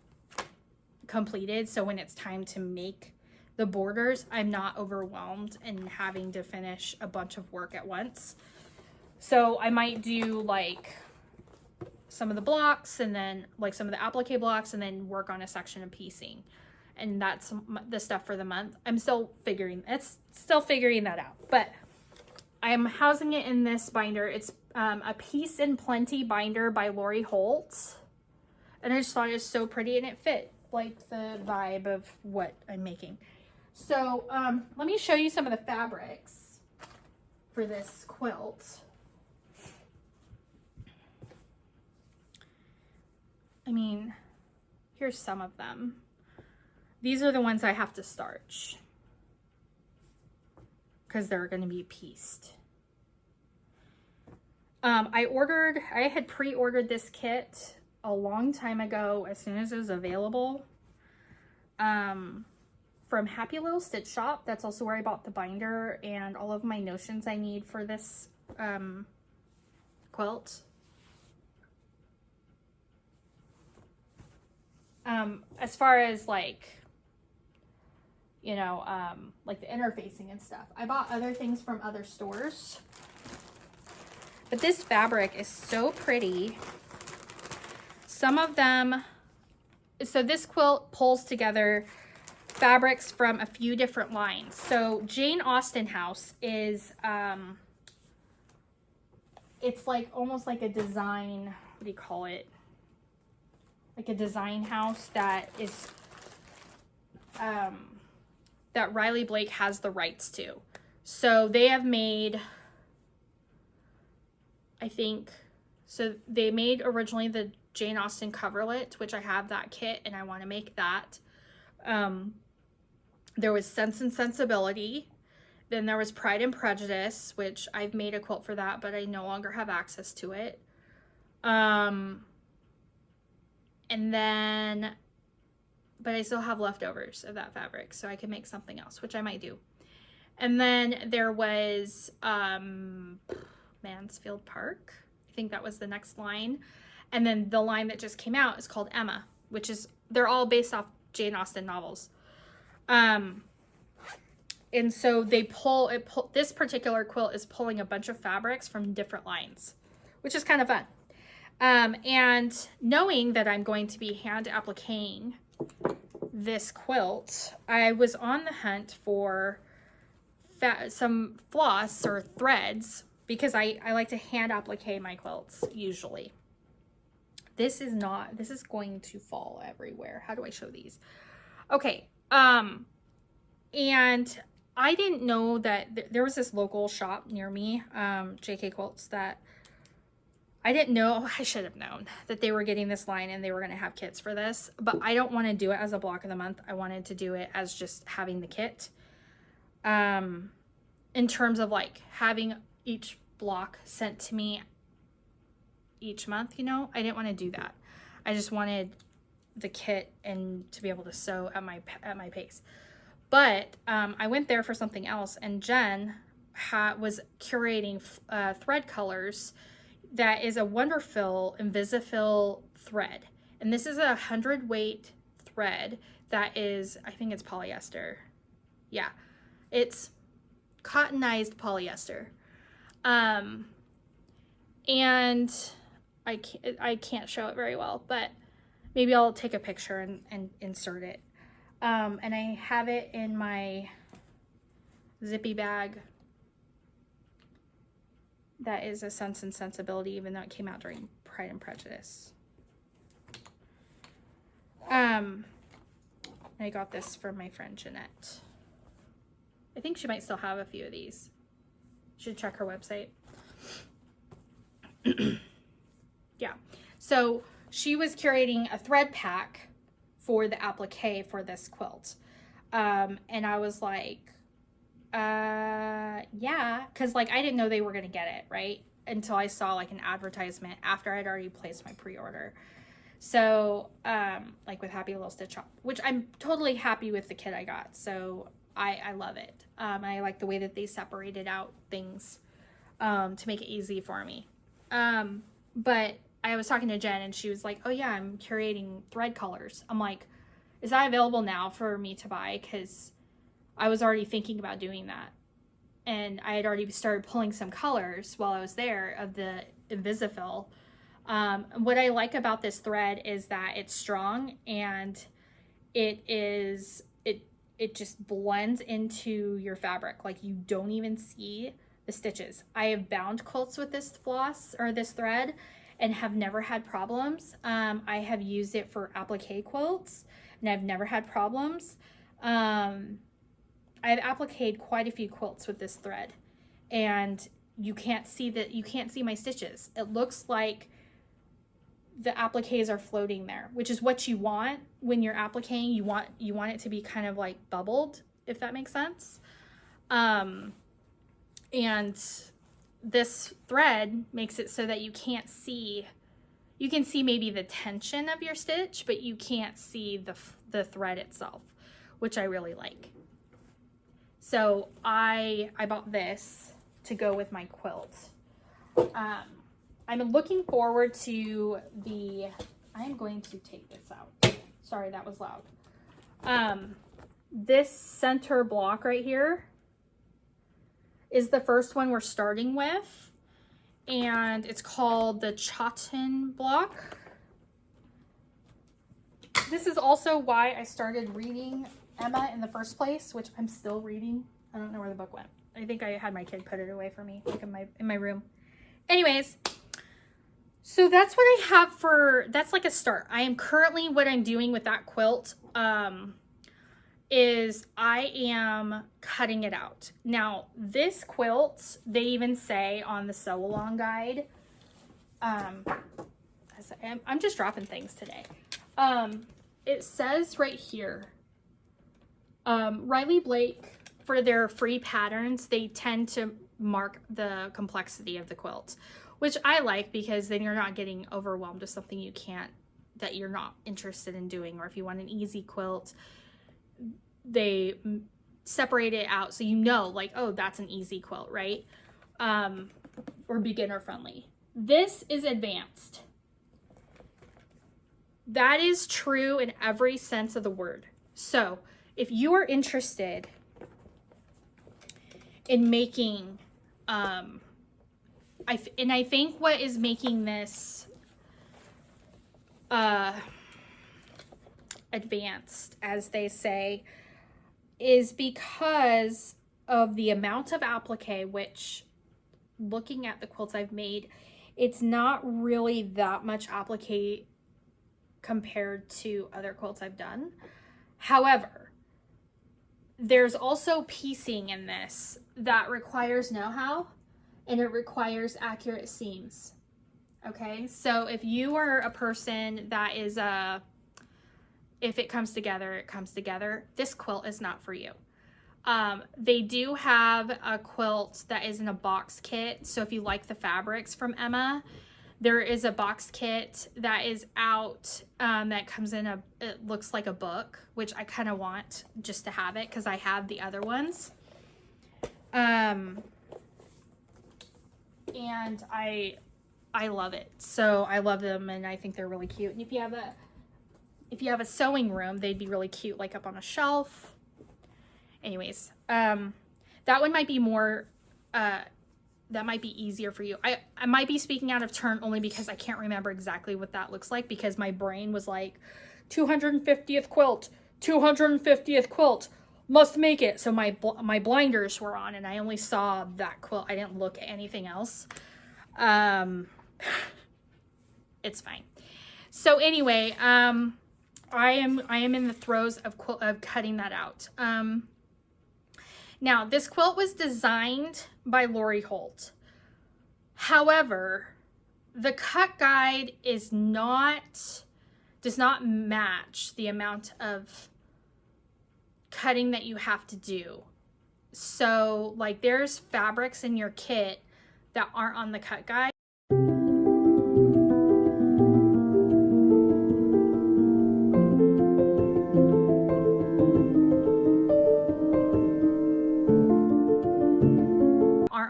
completed, so when it's time to make the borders, I'm not overwhelmed and having to finish a bunch of work at once. So I might do like some of the blocks, and then like some of the applique blocks, and then work on a section of piecing. And that's the stuff for the month. I'm still figuring that out, but I am housing it in this binder. It's a Peace and Plenty binder by Lori Holt. And I just thought it was so pretty, and it fit like the vibe of what I'm making. So let me show you some of the fabrics for this quilt. I mean, here's some of them. These are the ones I have to starch because they're going to be pieced. I had pre-ordered this kit a long time ago as soon as it was available. from Happy Little Stitch Shop. That's also where I bought the binder and all of my notions I need for this quilt. As far as like, you know, like the interfacing and stuff. I bought other things from other stores. But this fabric is so pretty. Some of them, so this quilt pulls together fabrics from a few different lines. So Jane Austen House is, it's like almost like a design, what do you call it? Like a design house that is, that Riley Blake has the rights to. So they have made, I think, so they made originally the Jane Austen coverlet, which I have that kit and I want to make that. There was Sense and Sensibility. Then there was Pride and Prejudice, which I've made a quilt for that, but I no longer have access to it. And then, but I still have leftovers of that fabric, so I can make something else, which I might do. And then there was Mansfield Park. I think that was the next line. And then the line that just came out is called Emma, which is, they're all based off Jane Austen novels. And so they this particular quilt is pulling a bunch of fabrics from different lines, which is kind of fun. And knowing that I'm going to be hand appliquing this quilt, I was on the hunt for some floss or threads because I like to hand applique my quilts usually. This is going to fall everywhere. How do I show these? Okay. And I didn't know that there was this local shop near me, JK Quilts, that I didn't know, I should have known that they were getting this line and they were going to have kits for this, but I don't want to do it as a block of the month. I wanted to do it as just having the kit. In terms of like having each block sent to me each month, you know, I didn't want to do that. I just wanted the kit and to be able to sew at my pace. But I went there for something else, and Jen was curating thread colors. That is a Wonderful Invisifill thread, and this is a 100 weight thread that is, I think it's polyester. Yeah, it's cottonized polyester. And I can't show it very well, but maybe I'll take a picture and insert it. And I have it in my zippy bag. That is a Sense and Sensibility, even though it came out during Pride and Prejudice. I got this from my friend Jeanette. I think she might still have a few of these. Should check her website. Yeah. So she was curating a thread pack for the applique for this quilt. And I was like, yeah, because like I didn't know they were gonna get it, right, until I saw like an advertisement after I'd already placed my pre-order. So like with Happy Little Stitch Shop, which I'm totally happy with the kit I got, so I love it. I like the way that they separated out things to make it easy for me. But I was talking to Jen and she was like, oh yeah, I'm curating thread colors. I'm like, is that available now for me to buy? Because I was already thinking about doing that. And I had already started pulling some colors while I was there of the Invisifill. What I like about this thread is that it's strong and it just blends into your fabric. Like you don't even see the stitches. I have bound quilts with this floss or this thread and have never had problems. I have used it for applique quilts and I've never had problems. I've appliqued quite a few quilts with this thread and you can't see my stitches. It looks like the appliques are floating there, which is what you want when you're appliquing. You want it to be kind of like bubbled, if that makes sense. And this thread makes it so that you can't see you can see maybe the tension of your stitch, but you can't see the thread itself, which I really like. So I bought this to go with my quilt. I'm looking forward to I'm going to take this out. Sorry, that was loud. This center block right here is the first one we're starting with, and it's called the Chotin block. This is also why I started reading Emma in the first place, which I'm still reading. I don't know where the book went. I think I had my kid put it away for me, like in my room. Anyways, so that's what I have that's like a start. I am currently, what I'm doing with that quilt, is I am cutting it out. Now, this quilt, they even say on the sew along guide, I'm just dropping things today. It says right here, Riley Blake, for their free patterns, they tend to mark the complexity of the quilt, which I like, because then you're not getting overwhelmed with something that you're not interested in doing. Or if you want an easy quilt, they separate it out so you know, like, oh, that's an easy quilt, right? Or beginner friendly. This is advanced. That is true in every sense of the word. So if you are interested in making, I think what is making this advanced, as they say, is because of the amount of applique, which, looking at the quilts I've made, it's not really that much applique compared to other quilts I've done. However, there's also piecing in this that requires know-how, and it requires accurate seams. Okay, so if you are a person that is if it comes together, it comes together, this quilt is not for you. They do have a quilt that is in a box kit. So if you like the fabrics from Emma, there is a box kit that is out that comes in it looks like a book, which I kind of want just to have it because I have the other ones. And I love it. So I love them, and I think they're really cute. And if you have a sewing room, they'd be really cute, like up on a shelf. Anyways, that one might be more, that might be easier for you. I might be speaking out of turn only because I can't remember exactly what that looks like, because my brain was like, 250th quilt, 250th quilt, must make it. So my blinders were on, and I only saw that quilt. I didn't look at anything else. It's fine. So anyway, I am in the throes of cutting that out. Now, this quilt was designed by Lori Holt. However, the cut guide does not match the amount of cutting that you have to do. So, like, there's fabrics in your kit that aren't on the cut guide.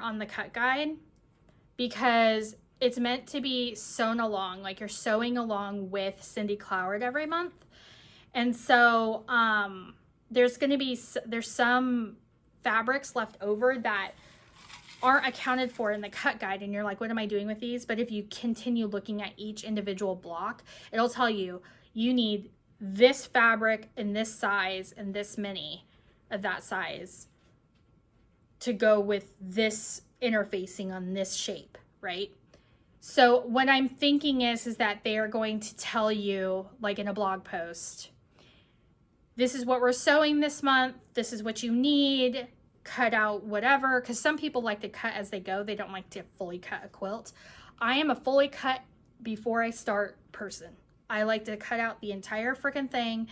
On the cut guide, because it's meant to be sewn along, like you're sewing along with Cindy Cloward every month. And so there's some fabrics left over that aren't accounted for in the cut guide, and you're like, what am I doing with these? But if you continue looking at each individual block, it'll tell you need this fabric in this size and this many of that size to go with this interfacing on this shape, right? So what I'm thinking is that they are going to tell you, like in a blog post, this is what we're sewing this month, this is what you need, cut out whatever, because some people like to cut as they go. They don't like to fully cut a quilt. I am a fully cut before I start person. I like to cut out the entire freaking thing.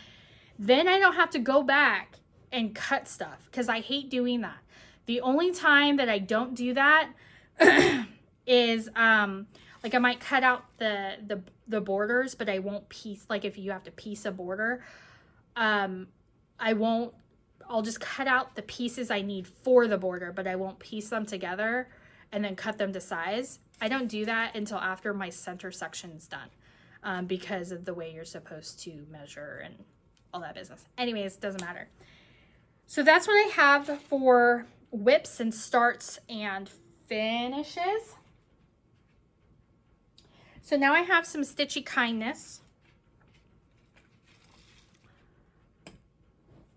Then I don't have to go back and cut stuff, because I hate doing that. The only time that I don't do that is like I might cut out the the borders, but I won't piece, like if you have to piece a border, I'll just cut out the pieces I need for the border, but I won't piece them together and then cut them to size. I don't do that until after my center section's done, because of the way you're supposed to measure and all that business. Anyways, doesn't matter. So that's what I have for whips and starts and finishes. So now I have some Stitchy Kindness.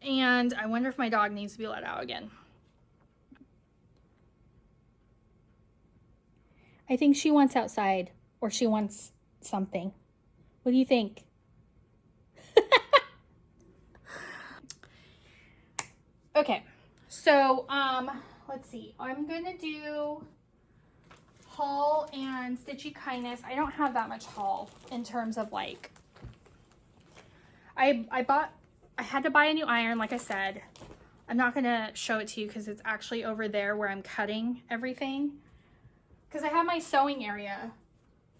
And I wonder if my dog needs to be let out again. I think she wants outside, or she wants something. What do you think? Okay, so let's see. I'm gonna do haul and Stitchy Kindness. I don't have that much haul in terms of like, I had to buy a new iron, like I said. I'm not gonna show it to you because it's actually over there where I'm cutting everything. Because I have my sewing area,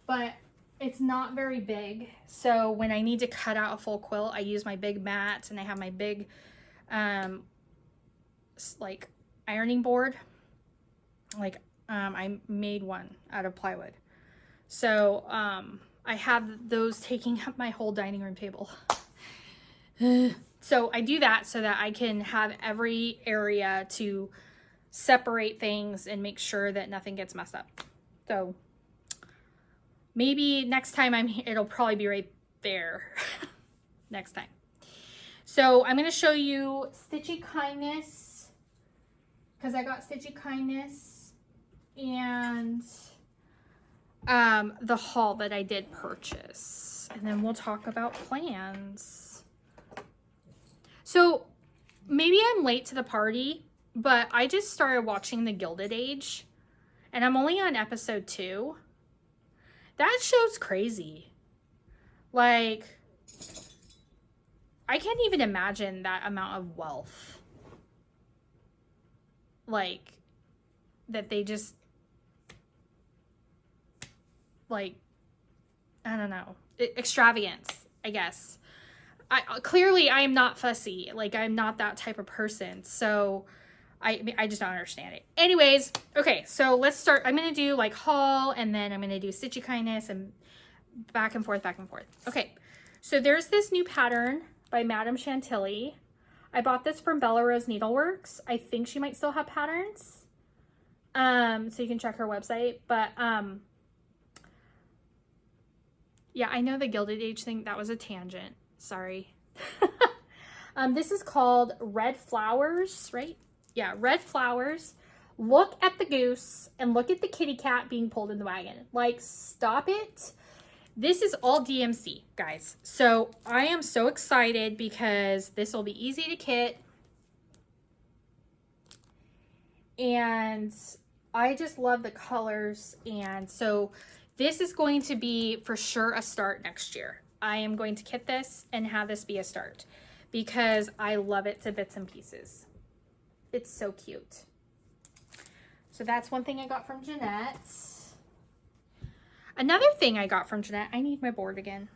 but it's not very big. So when I need to cut out a full quilt, I use my big mat, and I have my big like ironing board. Like I made one out of plywood. So I have those taking up my whole dining room table. So I do that so that I can have every area to separate things and make sure that nothing gets messed up. So maybe next time I'm here, it'll probably be right there next time. So I'm going to show you Stitchy Kindness, because I got Stitchy Kindness, and the haul that I did purchase. And then we'll talk about plans. So maybe I'm late to the party, but I just started watching The Gilded Age, and I'm only on episode 2. That show's crazy. Like, I can't even imagine that amount of wealth. Like, that they just, like, I don't know, extravagance, I guess. Clearly I am not fussy. Like, I'm not that type of person. So I just don't understand it. Anyways, okay, so let's start. I'm going to do like haul, and then I'm going to do Stitchy Kindness, and back and forth, back and forth. Okay, so there's this new pattern by Madame Chantilly. I bought this from Bella Rose Needleworks. I think she might still have patterns. So you can check her website. But yeah, I know the Gilded Age thing. That was a tangent. Sorry. This is called Red Flowers, right? Yeah, Red Flowers. Look at the goose and look at the kitty cat being pulled in the wagon. Like, stop it. This is all DMC, guys. So I am so excited because this will be easy to kit. And I just love the colors. And so this is going to be for sure a start next year. I am going to kit this and have this be a start because I love it to bits and pieces. It's so cute. So that's one thing I got from Jeanette. Another thing I got from Jeanette, I need my board again.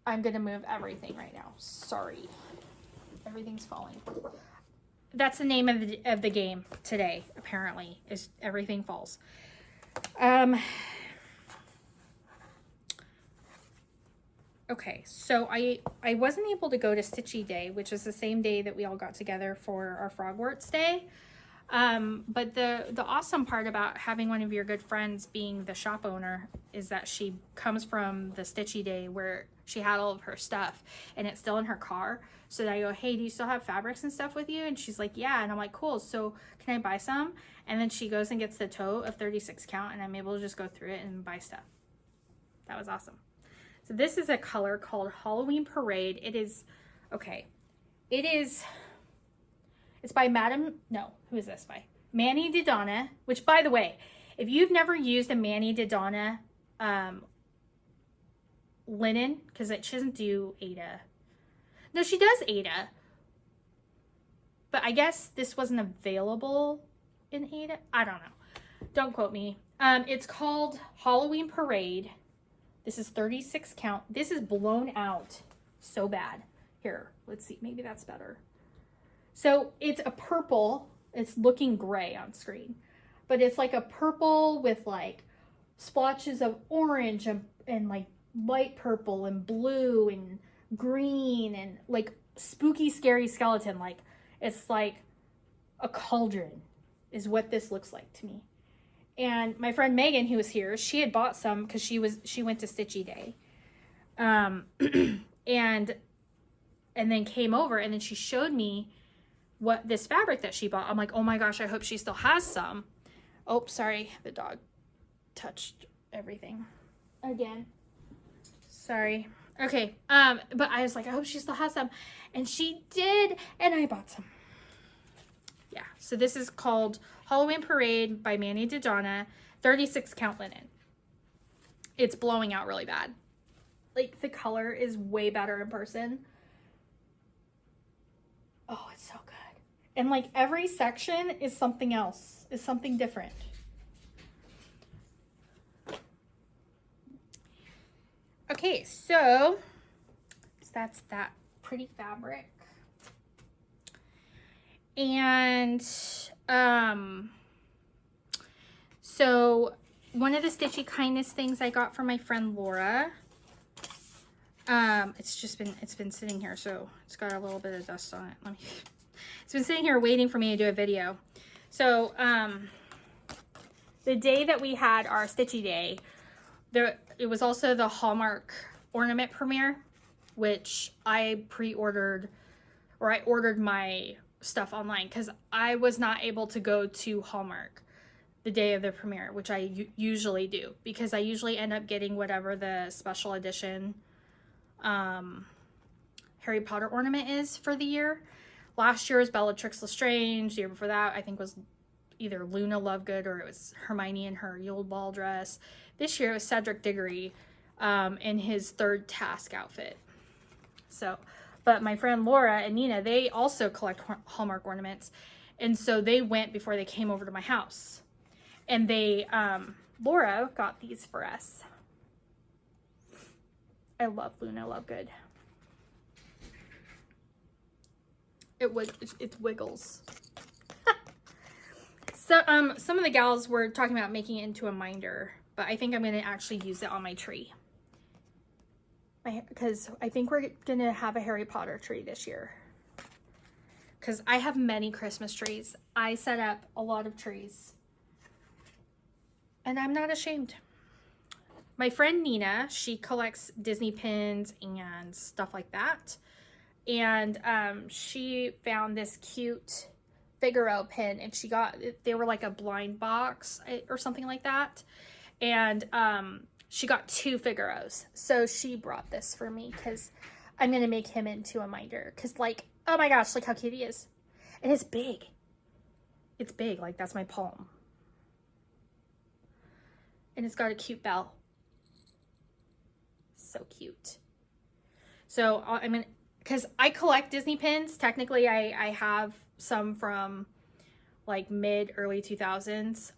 I'm going to move everything right now. Sorry. Everything's falling. That's the name of the game today, apparently, is everything falls. Okay, so I wasn't able to go to Stitchy Day, which is the same day that we all got together for our Frogwarts Day. But the awesome part about having one of your good friends being the shop owner is that she comes from the Stitchy Day where she had all of her stuff and it's still in her car. So I go, hey, do you still have fabrics and stuff with you? And she's like, yeah. And I'm like, cool. So can I buy some? And then she goes and gets the tote of 36 count and I'm able to just go through it and buy stuff. That was awesome. So this is a color called Halloween Parade. It is, okay. It's by who is this by? Manny Didonna, which by the way, if you've never used a Manny Didonna linen, because she doesn't do Ada. No, she does Ada. But I guess this wasn't available in Ada. I don't know. Don't quote me. It's called Halloween Parade. This is 36 count. This is blown out so bad. Here, let's see. Maybe that's better. So it's a purple. It's looking gray on screen, but it's like a purple with like splotches of orange and like light purple and blue and green and like spooky, scary skeleton. Like it's like a cauldron is what this looks like to me. And my friend Megan, who was here, she had bought some because she went to Stitchy Day, and then came over, and then she showed me what this fabric that she bought. I'm like, oh my gosh, I hope she still has some. Oh, sorry, the dog touched everything again. Sorry. Okay, but I was like, I hope she still has some, and she did, and I bought some. Yeah, so this is called Halloween Parade by Manny DeDonna, 36 count linen. It's blowing out really bad. Like, the color is way better in person. Oh, it's so good. And like every section is something else, is something different. Okay, so that's that pretty fabric. And so one of the Stitchy Kindness things I got from my friend Laura, it's been sitting here, so it's got a little bit of dust on it. It's been sitting here waiting for me to do a video. So the day that we had our Stitchy Day, it was also the Hallmark ornament premiere, which I pre-ordered, or I ordered my stuff online because I was not able to go to Hallmark the day of the premiere, which I usually do, because I usually end up getting whatever the special edition Harry Potter ornament is for the year. Last year was Bellatrix Lestrange. The year before that, I think, was either Luna Lovegood or it was Hermione in her Yule Ball dress. This year it was Cedric Diggory in his third task outfit. So, but my friend Laura and Nina, they also collect Hallmark ornaments. And so they went before they came over to my house. And they, Laura got these for us. I love Luna Lovegood. It wiggles. So, some of the gals were talking about making it into a minder, but I think I'm going to actually use it on my tree. Because I think we're going to have a Harry Potter tree this year. Because I have many Christmas trees. I set up a lot of trees. And I'm not ashamed. My friend Nina, she collects Disney pins and stuff like that. And she found this cute Figaro pin, and they were like a blind box or something like that. And she got 2 Figaros. So she brought this for me because I'm going to make him into a minder. Because, like, oh my gosh, look how cute he is. And it's big. It's big. Like, that's my palm. And it's got a cute bell. So cute. So I'm going to, because I collect Disney pins. Technically, I have some from like early 2000s,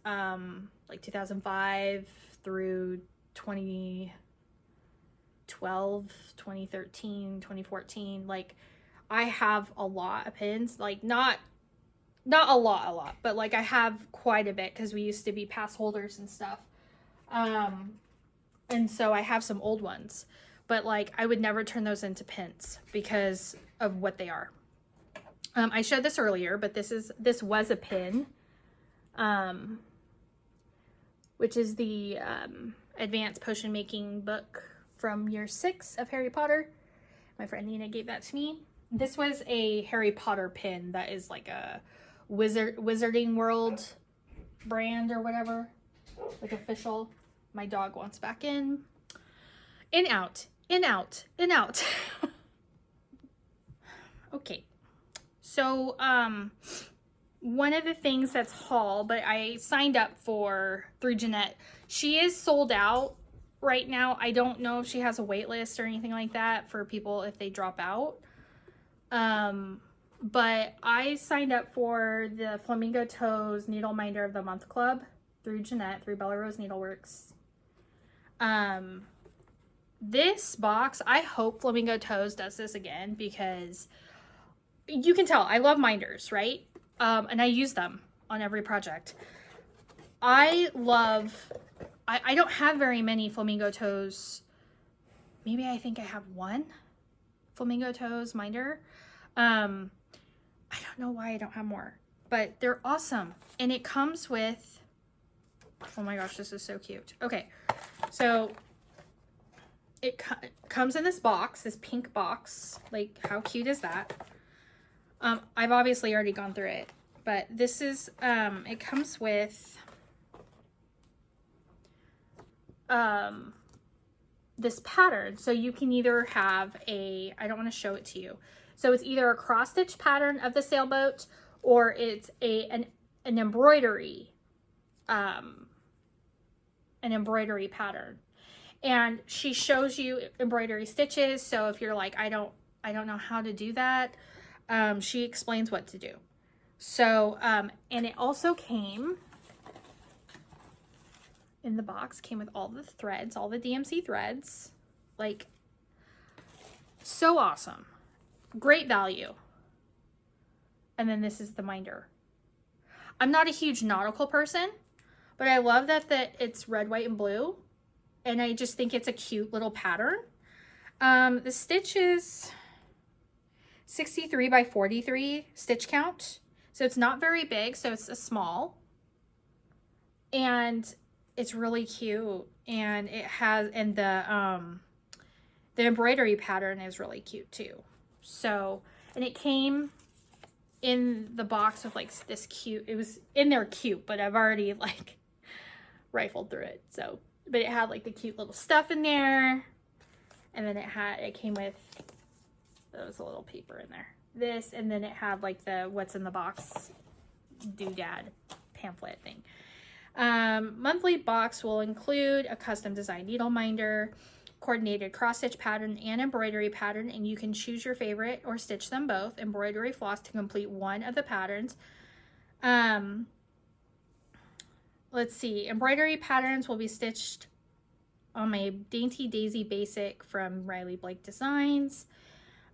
like 2005 through 2012, 2013, 2014. Like, I have a lot of pins. Like, not a lot, but like I have quite a bit because we used to be pass holders and stuff. And so I have some old ones. But like, I would never turn those into pins because of what they are. I showed this earlier, but this was a pin, which is the advanced potion making book from year 6 of Harry Potter. My friend Nina gave that to me. This was a Harry Potter pin that is like a Wizarding World brand or whatever, like official. My dog wants back in. In, out. In, out. In, out. Okay. So, one of the things that's haul, but I signed up through Jeanette. She is sold out right now. I don't know if she has a wait list or anything like that for people if they drop out. But I signed up for the Flamingo Toes Needle Minder of the Month Club through Jeanette, through Bella Rose Needleworks. this box, I hope Flamingo Toes does this again, because you can tell I love minders, right? And I use them on every project. I don't have very many Flamingo Toes. Maybe I think I have one Flamingo Toes minder. I don't know why I don't have more, but they're awesome. And it comes with, oh my gosh, this is so cute. Okay, so it comes in this box, this pink box. Like, how cute is that? I've obviously already gone through it, but this is, it comes with this pattern. So you can either have a, I don't want to show it to you. So it's either a cross stitch pattern of the sailboat, or it's an embroidery, an embroidery pattern. And she shows you embroidery stitches. So if you're like, I don't know how to do that, she explains what to do. So, and it also came in the box, came with all the threads, all the DMC threads, like, so awesome. Great value. And then this is the minder. I'm not a huge nautical person, but I love that it's red, white, and blue. And I just think it's a cute little pattern. The stitch is 63 by 43 stitch count. So it's not very big, so it's a small. And it's really cute. And it has, and the embroidery pattern is really cute too. So, and it came in the box with like this cute, it was in there cute, but I've already like rifled through it. So, but it had like the cute little stuff in there. And then it came with, there was a little paper in there. This, and then it had like the what's in the box doodad pamphlet thing. Monthly box will include a custom design needle minder, coordinated cross stitch pattern, and embroidery pattern, and you can choose your favorite or stitch them both. Embroidery floss to complete one of the patterns. Let's see, embroidery patterns will be stitched on my Dainty Daisy Basic from Riley Blake Designs.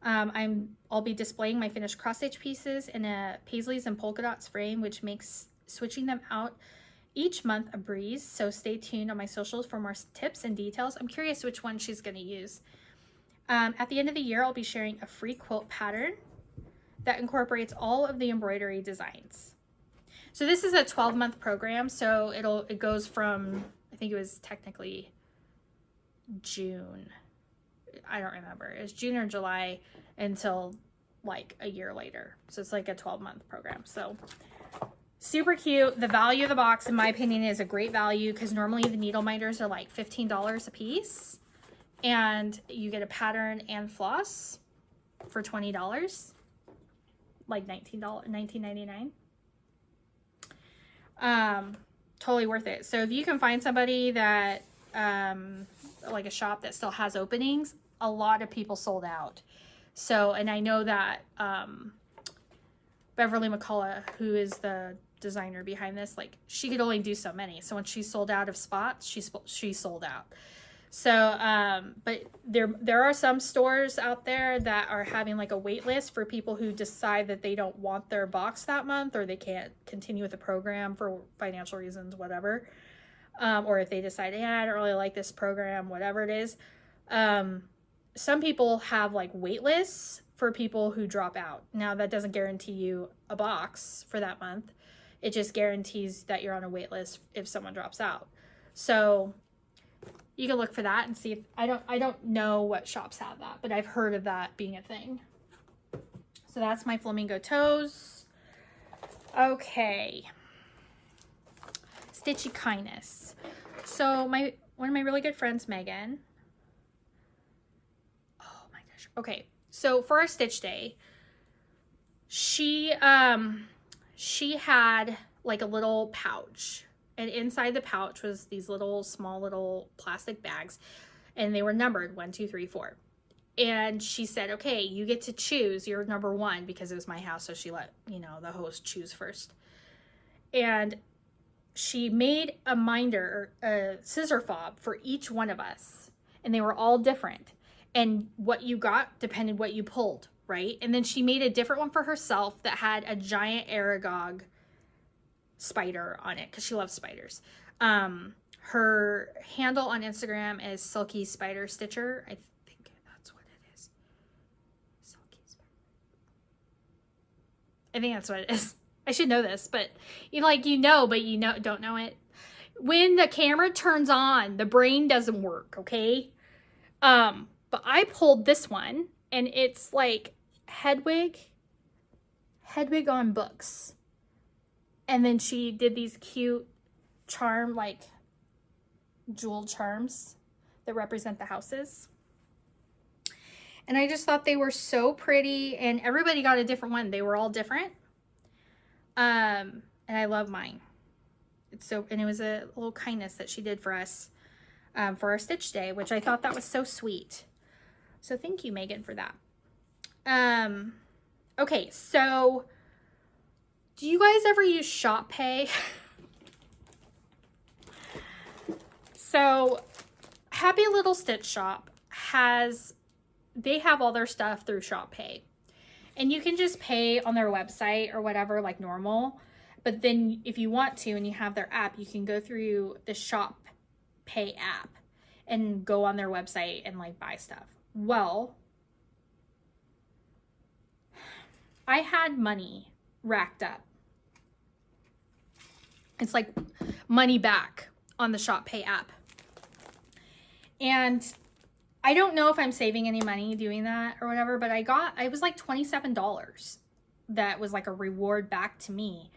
I'll be displaying my finished cross stitch pieces in a Paisleys and polka dots frame, which makes switching them out each month a breeze. So stay tuned on my socials for more tips and details. I'm curious which one she's going to use. At the end of the year, I'll be sharing a free quilt pattern that incorporates all of the embroidery designs. So this is a 12-month program. So it goes from, I think it was technically June. I don't remember. It was June or July until like a year later. So it's like a 12-month program. So super cute. The value of the box, in my opinion, is a great value, because normally the needle minders are like $15 a piece. And you get a pattern and floss for $20. Like $19.99. Totally worth it. So if you can find somebody that, like a shop that still has openings, a lot of people sold out. So, and I know that Beverly McCullough, who is the designer behind this, like, she could only do so many. So when she sold out of spots, she sold out. So, but there are some stores out there that are having like a wait list for people who decide that they don't want their box that month, or they can't continue with the program for financial reasons, whatever. Or if they decide, yeah, I don't really like this program, whatever it is. Some people have like wait lists for people who drop out. Now, that doesn't guarantee you a box for that month. It just guarantees that you're on a wait list if someone drops out. So you can look for that and see if, I don't know what shops have that, but I've heard of that being a thing. So that's my Flamingo Toes. Okay. Stitchy Kindness. So one of my really good friends, Megan. Oh my gosh. Okay. So for our stitch day, she had like a little pouch, and inside the pouch was these small little plastic bags, and they were numbered 1, 2, 3, 4. And she said, okay, you get to choose your number 1, because it was my house. So she let, the host choose first. And she made a minder, a scissor fob for each one of us. and they were all different. And what you got depended what you pulled, right? And then she made a different one for herself that had a giant Aragog spider on it because she loves spiders. Her handle on Instagram is Silky Spider Stitcher. I think that's what it is. Silky Spider. I think that's what it is. I should know this, but but you don't know it. When the camera turns on, the brain doesn't work, okay? But I pulled this one, and it's like Hedwig on books. And then she did these cute charm, like jewel charms that represent the houses. And I just thought they were so pretty, and everybody got a different one. They were all different. And I love mine. And it was a little kindness that she did for us for our stitch day, which I thought that was so sweet. So thank you, Megan, for that. Okay, so do you guys ever use Shop Pay? So Happy Little Stitch Shop they have all their stuff through Shop Pay. And you can just pay on their website or whatever like normal. But then if you want to and you have their app, you can go through the Shop Pay app and go on their website and like buy stuff. Well, I had money racked up. It's like money back on the Shop Pay app. And I don't know if I'm saving any money doing that or whatever, but I was like $27 that was like a reward back to me.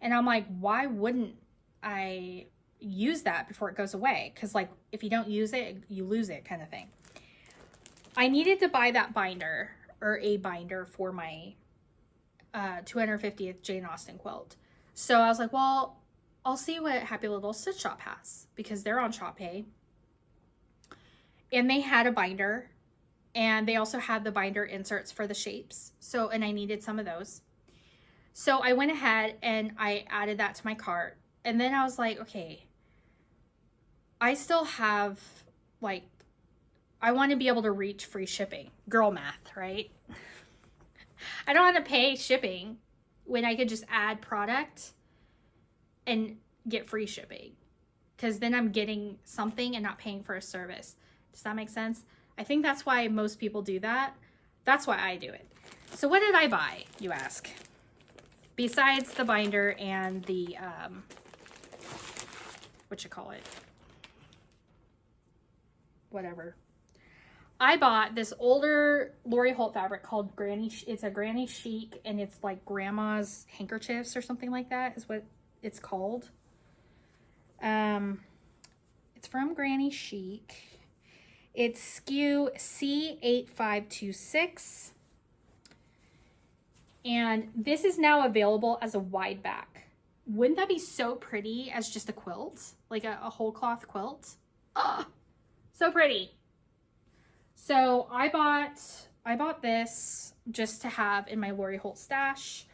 And I'm like, why wouldn't I use that before it goes away? Because like, if you don't use it, you lose it kind of thing. I needed to buy that binder or a binder for my 250th Jane Austen quilt. So I was like, well, I'll see what Happy Little Stitch Shop has because they're on Shop Pay. And they had a binder, and they also had the binder inserts for the shapes. So, and I needed some of those. So I went ahead and I added that to my cart. And then I was like, okay, I still have like, I want to be able to reach free shipping. Girl math, right? I don't want to pay shipping when I could just add product and get free shipping. Because then I'm getting something and not paying for a service. Does that make sense? I think that's why most people do that. That's why I do it. So what did I buy, you ask? Besides the binder and the, whatever. I bought this older Lori Holt fabric called Granny. It's a Granny Chic, and it's like grandma's handkerchiefs or something like that is what it's called. It's from Granny Chic. It's SKU C8526. And this is now available as a wide back. Wouldn't that be so pretty as just a quilt? Like a whole cloth quilt? Oh, so pretty. So I bought this just to have in my Lori Holt stash.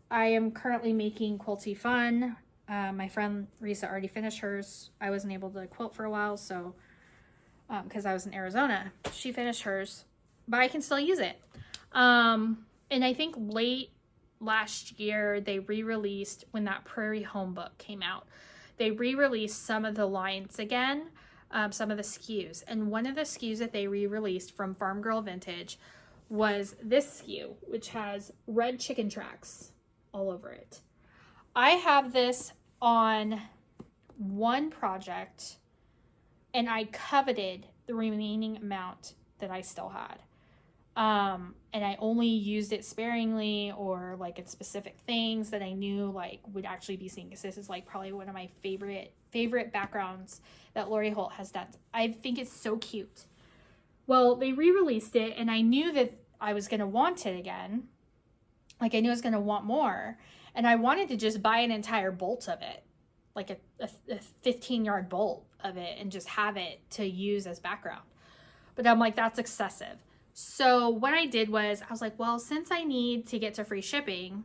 I am currently making Quilty Fun. My friend Risa already finished hers. I wasn't able to quilt for a while, so because I was in Arizona, she finished hers, but I can still use it. And I think late last year they re-released, when that Prairie Home book came out, they re-released some of the lines again, some of the SKUs. And one of the SKUs that they re-released from Farm Girl Vintage was this SKU, which has red chicken tracks all over it. I have this on one project, and I coveted the remaining amount that I still had. And I only used it sparingly or like in specific things that I knew like would actually be seen, because this is like probably one of my favorite backgrounds that Lori Holt has done. I think it's so cute. Well, they re-released it, and I knew that I was going to want it again. Like I knew I was going to want more, and I wanted to just buy an entire bolt of it, like a 15-yard bolt of it, and just have it to use as background. But I'm like, that's excessive. So what I did was, I was like, well, since I need to get to free shipping,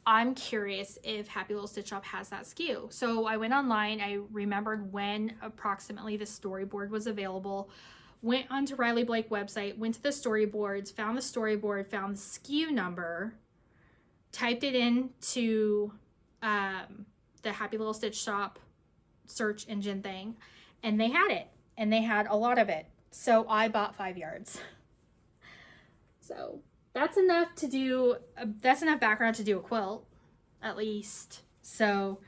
I'm curious if Happy Little Stitch Shop has that SKU. So I went online. I remembered when approximately the storyboard was available. went onto Riley Blake website, went to the storyboards, found the storyboard, found the SKU number, typed it into the Happy Little Stitch Shop search engine thing, and they had it, and they had a lot of it. So I bought 5 yards. So that's enough to do, that's enough background to do a quilt, at least. So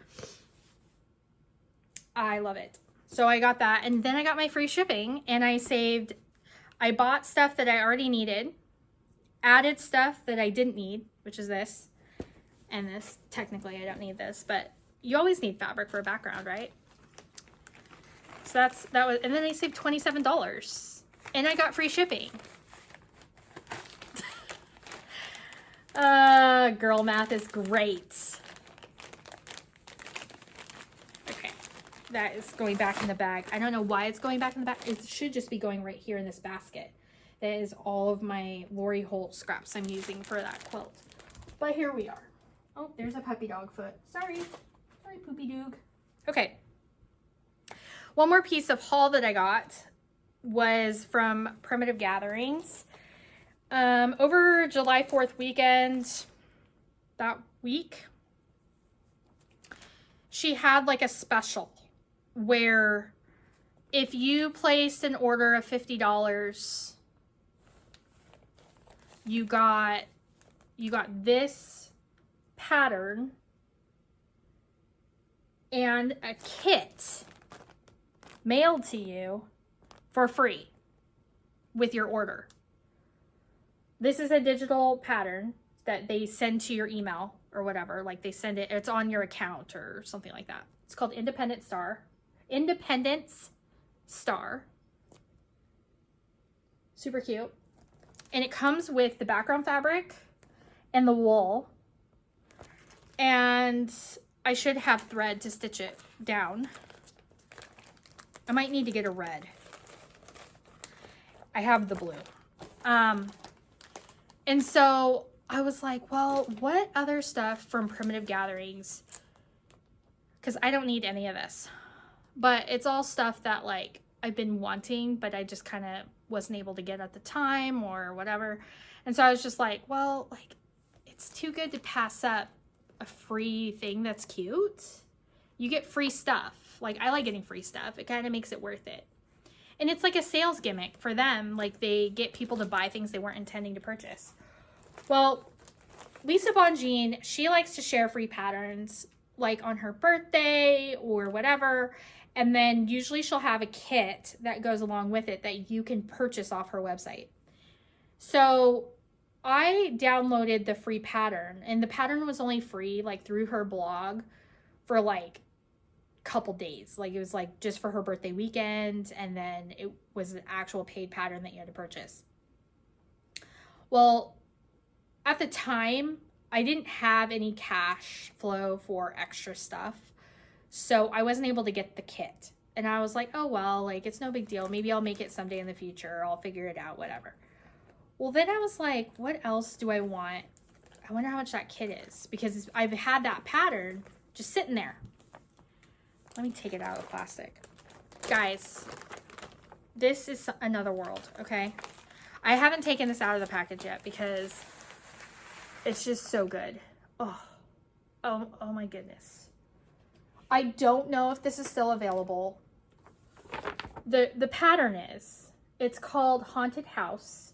I love it. So I got that, and then I got my free shipping, and I bought stuff that I already needed, added stuff that I didn't need, which is this, and this. Technically I don't need this, but you always need fabric for a background, right? So that was, and then I saved $27, and I got free shipping. Girl math is great. Okay, that is going back in the bag. I don't know why it's going back in the bag. It should just be going right here in this basket. That is all of my Lori Holt scraps I'm using for that quilt. But here we are. Oh, there's a puppy dog foot. Sorry, poopy doog. Okay. One more piece of haul that I got was from Primitive Gatherings. Over July 4th weekend, that week, she had like a special where if you placed an order of $50, you got this pattern and a kit mailed to you for free with your order. This is a digital pattern that they send to your email or whatever. Like they send it, it's on your account or something like that. It's called Independence Star. Super cute. And it comes with the background fabric and the wool. And I should have thread to stitch it down. I might need to get a red. I have the blue. And so I was like, well, what other stuff from Primitive Gatherings? Because I don't need any of this. But it's all stuff that like I've been wanting, but I just kind of wasn't able to get at the time or whatever. And so I was just like, well, like it's too good to pass up a free thing that's cute. You get free stuff. Like I like getting free stuff. It kind of makes it worth it. And it's like a sales gimmick for them. Like they get people to buy things they weren't intending to purchase. Well, Lisa Bongine, she likes to share free patterns like on her birthday or whatever. And then usually she'll have a kit that goes along with it that you can purchase off her website. So I downloaded the free pattern, and the pattern was only free like through her blog for like couple days. Like it was like just for her birthday weekend, and then it was an actual paid pattern that you had to purchase. Well, at the time I didn't have any cash flow for extra stuff, so I wasn't able to get the kit. And I was like, oh well, like it's no big deal, maybe I'll make it someday in the future, I'll figure it out, whatever. Well, then I was like, what else do I want? I wonder how much that kit is, because I've had that pattern just sitting there. Let me take it out of the plastic. Guys, this is another world, okay? I haven't taken this out of the package yet because it's just so good. Oh my goodness. I don't know if this is still available. The pattern is, it's called Haunted House,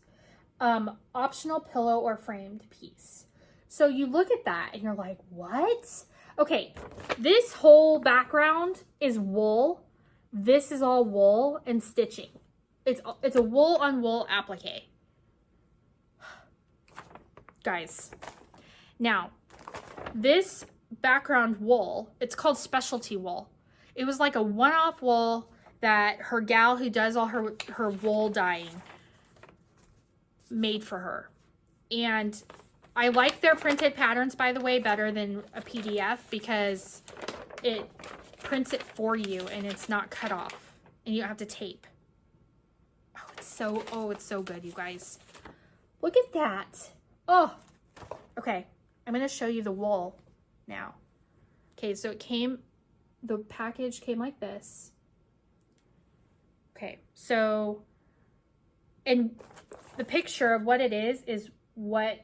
optional pillow or framed piece. So you look at that and you're like, what? Okay, this whole background is wool. This is all wool and stitching. It's a wool on wool applique. Guys, now this background wool, it's called specialty wool. It was like a one-off wool that her gal who does all her wool dyeing made for her. And I like their printed patterns, by the way, better than a PDF because it prints it for you and it's not cut off and you don't have to tape. Oh, it's so good, you guys. Look at that. Oh, okay. I'm going to show you the wool now. Okay, so the package came like this. Okay, so and the picture of what it is what,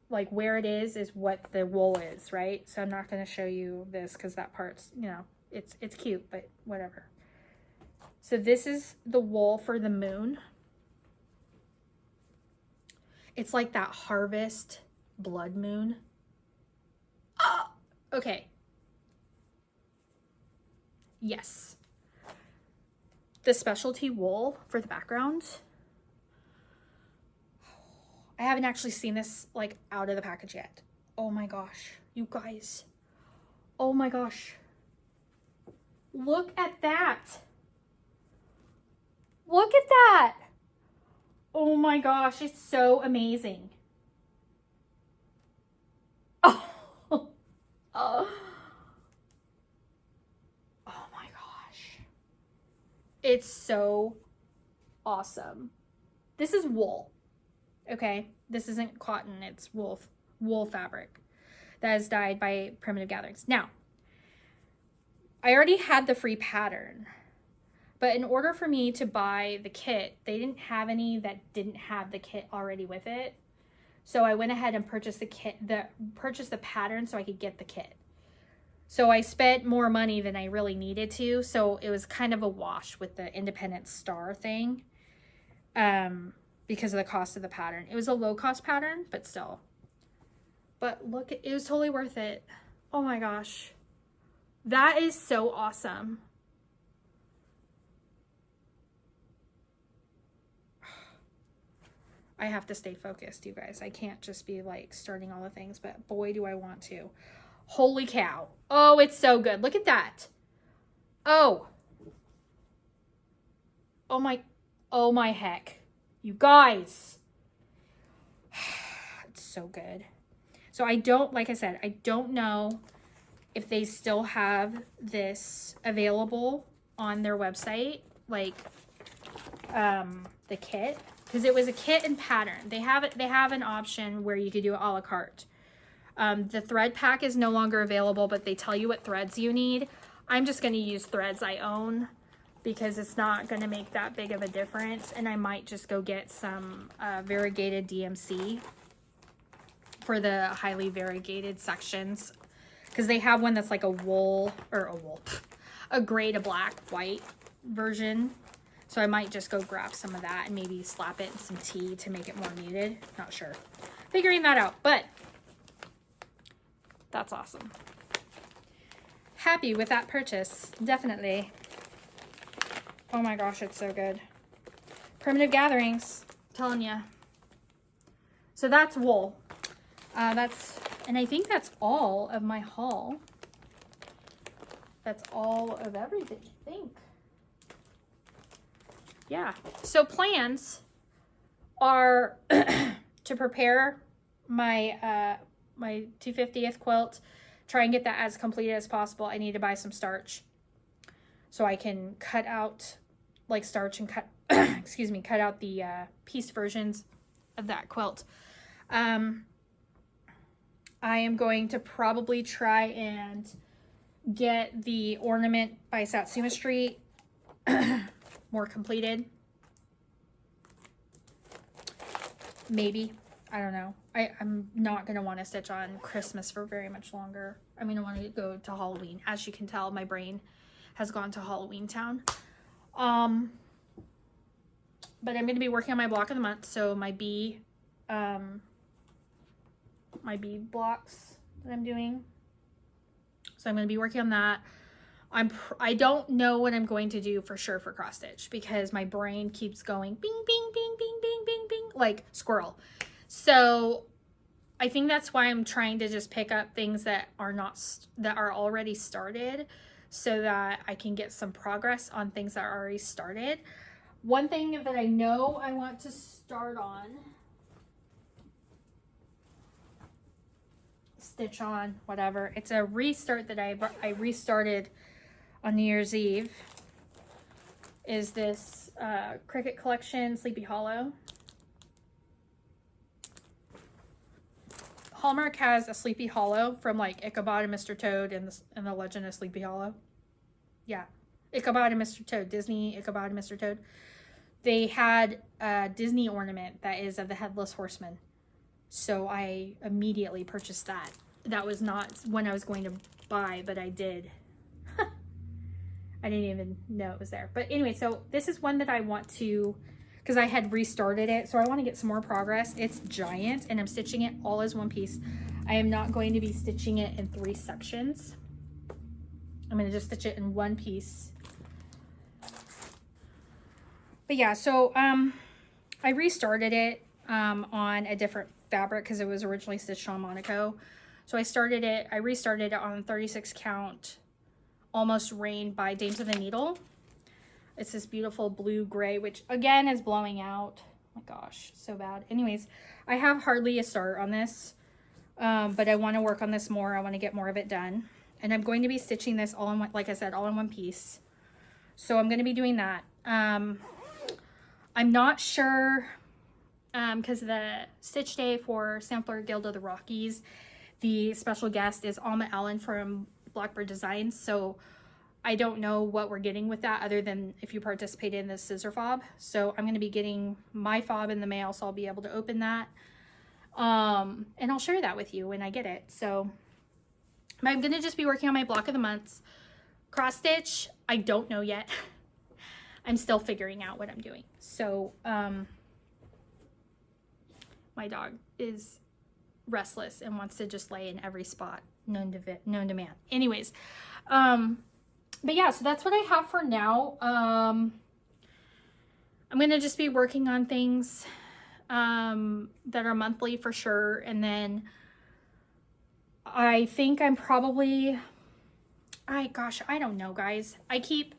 like where it is what the wool is, right? So I'm not going to show you this because that part's, you know, it's cute, but whatever. So this is the wool for the moon. It's like that harvest blood moon. Oh, okay. Yes. The specialty wool for the background. I haven't actually seen this like out of the package yet. Oh my gosh, you guys. Oh my gosh. Look at that. Look at that. Oh my gosh, it's so amazing. Oh. Oh my gosh. It's so awesome. This is wool. Okay, this isn't cotton, it's wool fabric that is dyed by Primitive Gatherings. Now, I already had the free pattern, but in order for me to buy the kit, they didn't have any that didn't have the kit already with it. So I went ahead and purchased purchased the pattern so I could get the kit. So I spent more money than I really needed to, so it was kind of a wash with the independent star thing. Because of the cost of the pattern. It was a low cost pattern, but still. But look, it was totally worth it. Oh my gosh. That is so awesome. I have to stay focused, you guys. I can't just be like starting all the things, but boy, do I want to. Holy cow. Oh, it's so good. Look at that. Oh. Oh my heck. You guys, it's so good. So I don't, like I said, I don't know if they still have this available on their website, like the kit, because it was a kit and pattern. They have an option where you could do it a la carte. The thread pack is no longer available, but they tell you what threads you need. I'm just going to use threads I own, because it's not going to make that big of a difference. And I might just go get some variegated DMC for the highly variegated sections. Because they have one that's like a gray to black, white version. So I might just go grab some of that and maybe slap it in some tea to make it more muted. Not sure. Figuring that out, but that's awesome. Happy with that purchase, definitely. Oh my gosh, it's so good. Primitive Gatherings, I'm telling you. So that's wool. And I think that's all of my haul. That's all of everything, I think. Yeah. So plans are to prepare my my 250th quilt, try and get that as completed as possible. I need to buy some starch so I can cut out like starch and cut excuse me, cut out the piece versions of that quilt. I am going to probably try and get the ornament by Satsuma Street more completed. Maybe. I don't know. I'm not going to want to stitch on Christmas for very much longer. I'm going to want to go to Halloween. As you can tell, my brain has gone to Halloween town. But I'm going to be working on my block of the month. So my bead blocks that I'm doing. So I'm going to be working on that. I don't know what I'm going to do for sure for cross stitch because my brain keeps going bing, bing, bing, bing, bing, bing, bing, like squirrel. So I think that's why I'm trying to just pick up things that are already started so that I can get some progress on things that are already started. One thing that I know I want to start on, stitch on, whatever. It's a restart that I restarted on New Year's Eve, is this Cricut Collection Sleepy Hollow. Hallmark has a Sleepy Hollow from like Ichabod and Mr. Toad and the Legend of Sleepy Hollow. Yeah, Ichabod and Mr. Toad, Disney Ichabod and Mr. Toad. they had a Disney ornament that is of the Headless Horseman. So I immediately purchased that. That was not one I was going to buy, but I did. I didn't even know it was there. But anyway, so this is one that I want to, because I had restarted it. So I want to get some more progress. It's giant and I'm stitching it all as one piece. I am not going to be stitching it in 3 sections. I'm going to just stitch it in one piece. But yeah, so I restarted it on a different fabric because it was originally stitched on Monaco. So I restarted it on 36 count Almost Rain by Dames of the Needle. It's this beautiful blue gray, which again is blowing out. Oh my gosh, so bad. Anyways, I have hardly a start on this, but I want to work on this more. I want to get more of it done. And I'm going to be stitching this all in one, like I said, all in one piece. So I'm going to be doing that. I'm not sure, because the stitch day for Sampler Guild of the Rockies, the special guest is Alma Allen from Blackbird Designs. So I don't know what we're getting with that other than if you participate in the scissor fob. So I'm going to be getting my fob in the mail, so I'll be able to open that. And I'll share that with you when I get it. So I'm going to just be working on my block of the months. Cross stitch, I don't know yet. I'm still figuring out what I'm doing. So my dog is restless and wants to just lay in every spot known to man. Anyways, but yeah, so that's what I have for now. I'm gonna just be working on things that are monthly for sure, and then I think I'm probably, I don't know, guys. I keep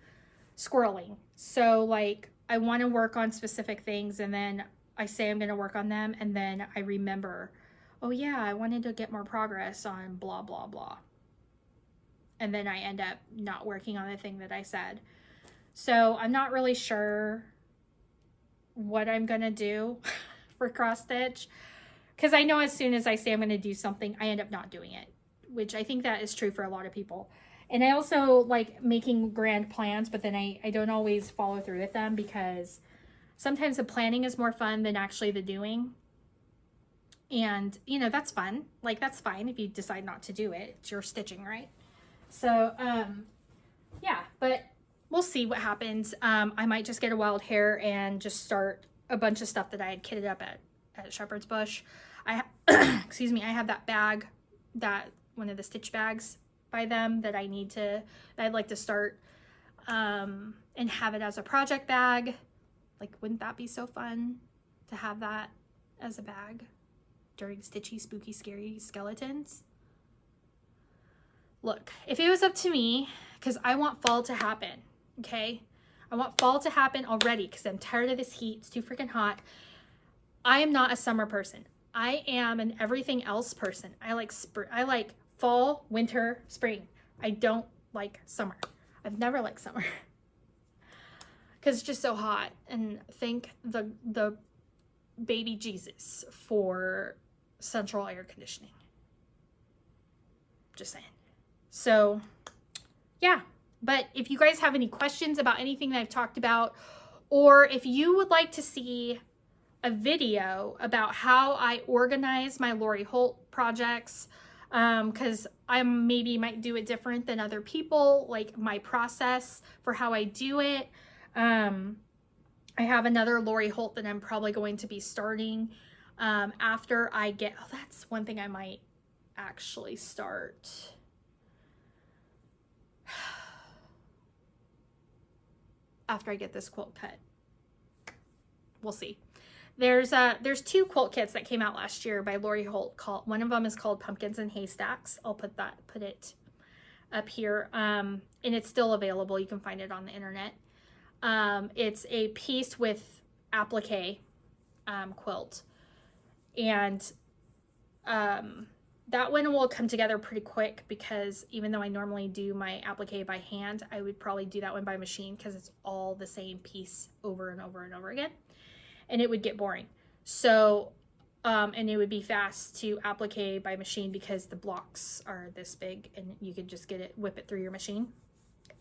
squirreling. So like I want to work on specific things, and then I say I'm going to work on them, and then I remember, oh yeah, I wanted to get more progress on blah, blah, blah. And then I end up not working on the thing that I said. So I'm not really sure what I'm going to do for cross stitch, because I know as soon as I say I'm going to do something, I end up not doing it, which I think that is true for a lot of people. And I also like making grand plans, but then I don't always follow through with them, because sometimes the planning is more fun than actually the doing. And, you know, that's fun. Like, that's fine if you decide not to do it. It's your stitching, right? So, yeah, but we'll see what happens. I might just get a wild hair and just start a bunch of stuff that I had kitted up at Shepherd's Bush. Excuse me, I have that bag, one of the stitch bags by them that I'd like to start and have it as a project bag. Like, wouldn't that be so fun to have that as a bag during stitchy, spooky, scary skeletons? Look, if it was up to me, because I want fall to happen, okay? I want fall to happen already because I'm tired of this heat. It's too freaking hot. I am not a summer person. I am an everything else person. I like fall, winter, spring. I don't like summer. I've never liked summer because it's just so hot. And thank the baby Jesus for central air conditioning. Just saying. So yeah, but if you guys have any questions about anything that I've talked about, or if you would like to see a video about how I organize my Lori Holt projects, because I maybe might do it different than other people, like my process for how I do it. I have another Lori Holt that I'm probably going to be starting after I get, oh, that's one thing I might actually start. After I get this quilt cut. We'll see. There's 2 quilt kits that came out last year by Lori Holt. One of them is called Pumpkins and Haystacks. I'll put it up here. And it's still available. You can find it on the internet. It's a piece with applique quilt. And that one will come together pretty quick, because even though I normally do my applique by hand, I would probably do that one by machine because it's all the same piece over and over and over again. And it would get boring. So, and it would be fast to applique by machine because the blocks are this big and you could just whip it through your machine.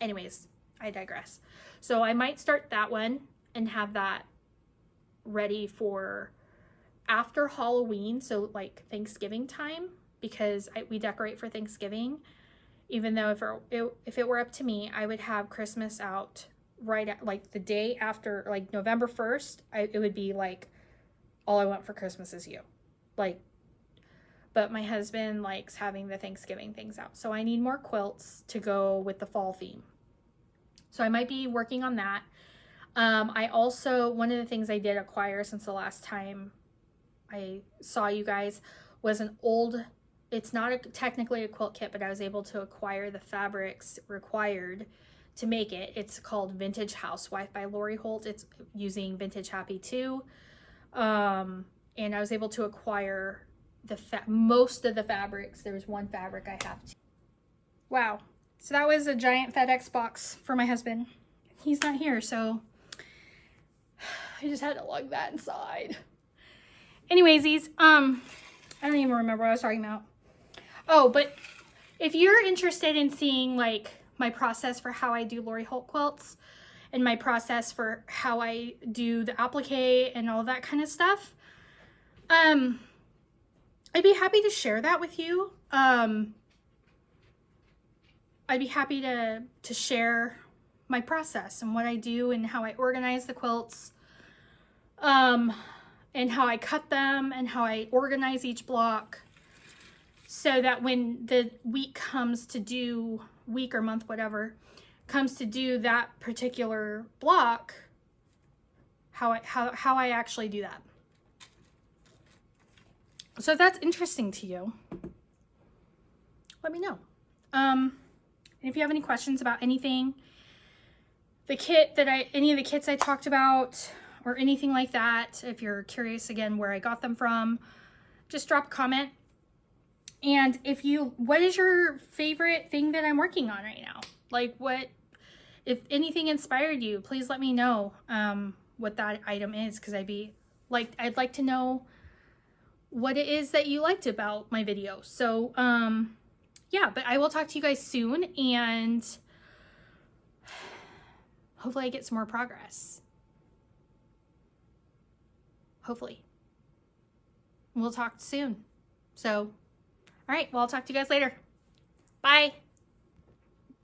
Anyways, I digress. So I might start that one and have that ready for after Halloween, so like Thanksgiving time, because we decorate for Thanksgiving. Even though if it were up to me, I would have Christmas out right at like the day after, like November 1st. It would be like, all I want for Christmas is you. Like, but my husband likes having the Thanksgiving things out. So I need more quilts to go with the fall theme. So I might be working on that. I also, one of the things I did acquire since the last time I saw you guys was an old, it's not technically a quilt kit, but I was able to acquire the fabrics required to make it. It's called Vintage Housewife by Lori Holt. It's using Vintage Happy 2. And I was able to acquire most of the fabrics. There was one fabric I have to. Wow. So that was a giant FedEx box for my husband. He's not here, so I just had to lug that inside. Anyways, I don't even remember what I was talking about. Oh, but if you're interested in seeing like my process for how I do Lori Holt quilts and my process for how I do the applique and all that kind of stuff, I'd be happy to share that with you. I'd be happy to share my process and what I do and how I organize the quilts. And how I cut them and how I organize each block, so that when the week comes to do, week or month, whatever, comes to do that particular block, how I actually do that. So if that's interesting to you, let me know. And if you have any questions about anything, the kit that any of the kits I talked about, or anything like that, if you're curious again where I got them from, just drop a comment. And what is your favorite thing that I'm working on right now? Like if anything inspired you, please let me know what that item is, because I'd like to know what it is that you liked about my video. So yeah, but I will talk to you guys soon, and hopefully I get some more progress. Hopefully. We'll talk soon. So, all right, well, I'll talk to you guys later. Bye.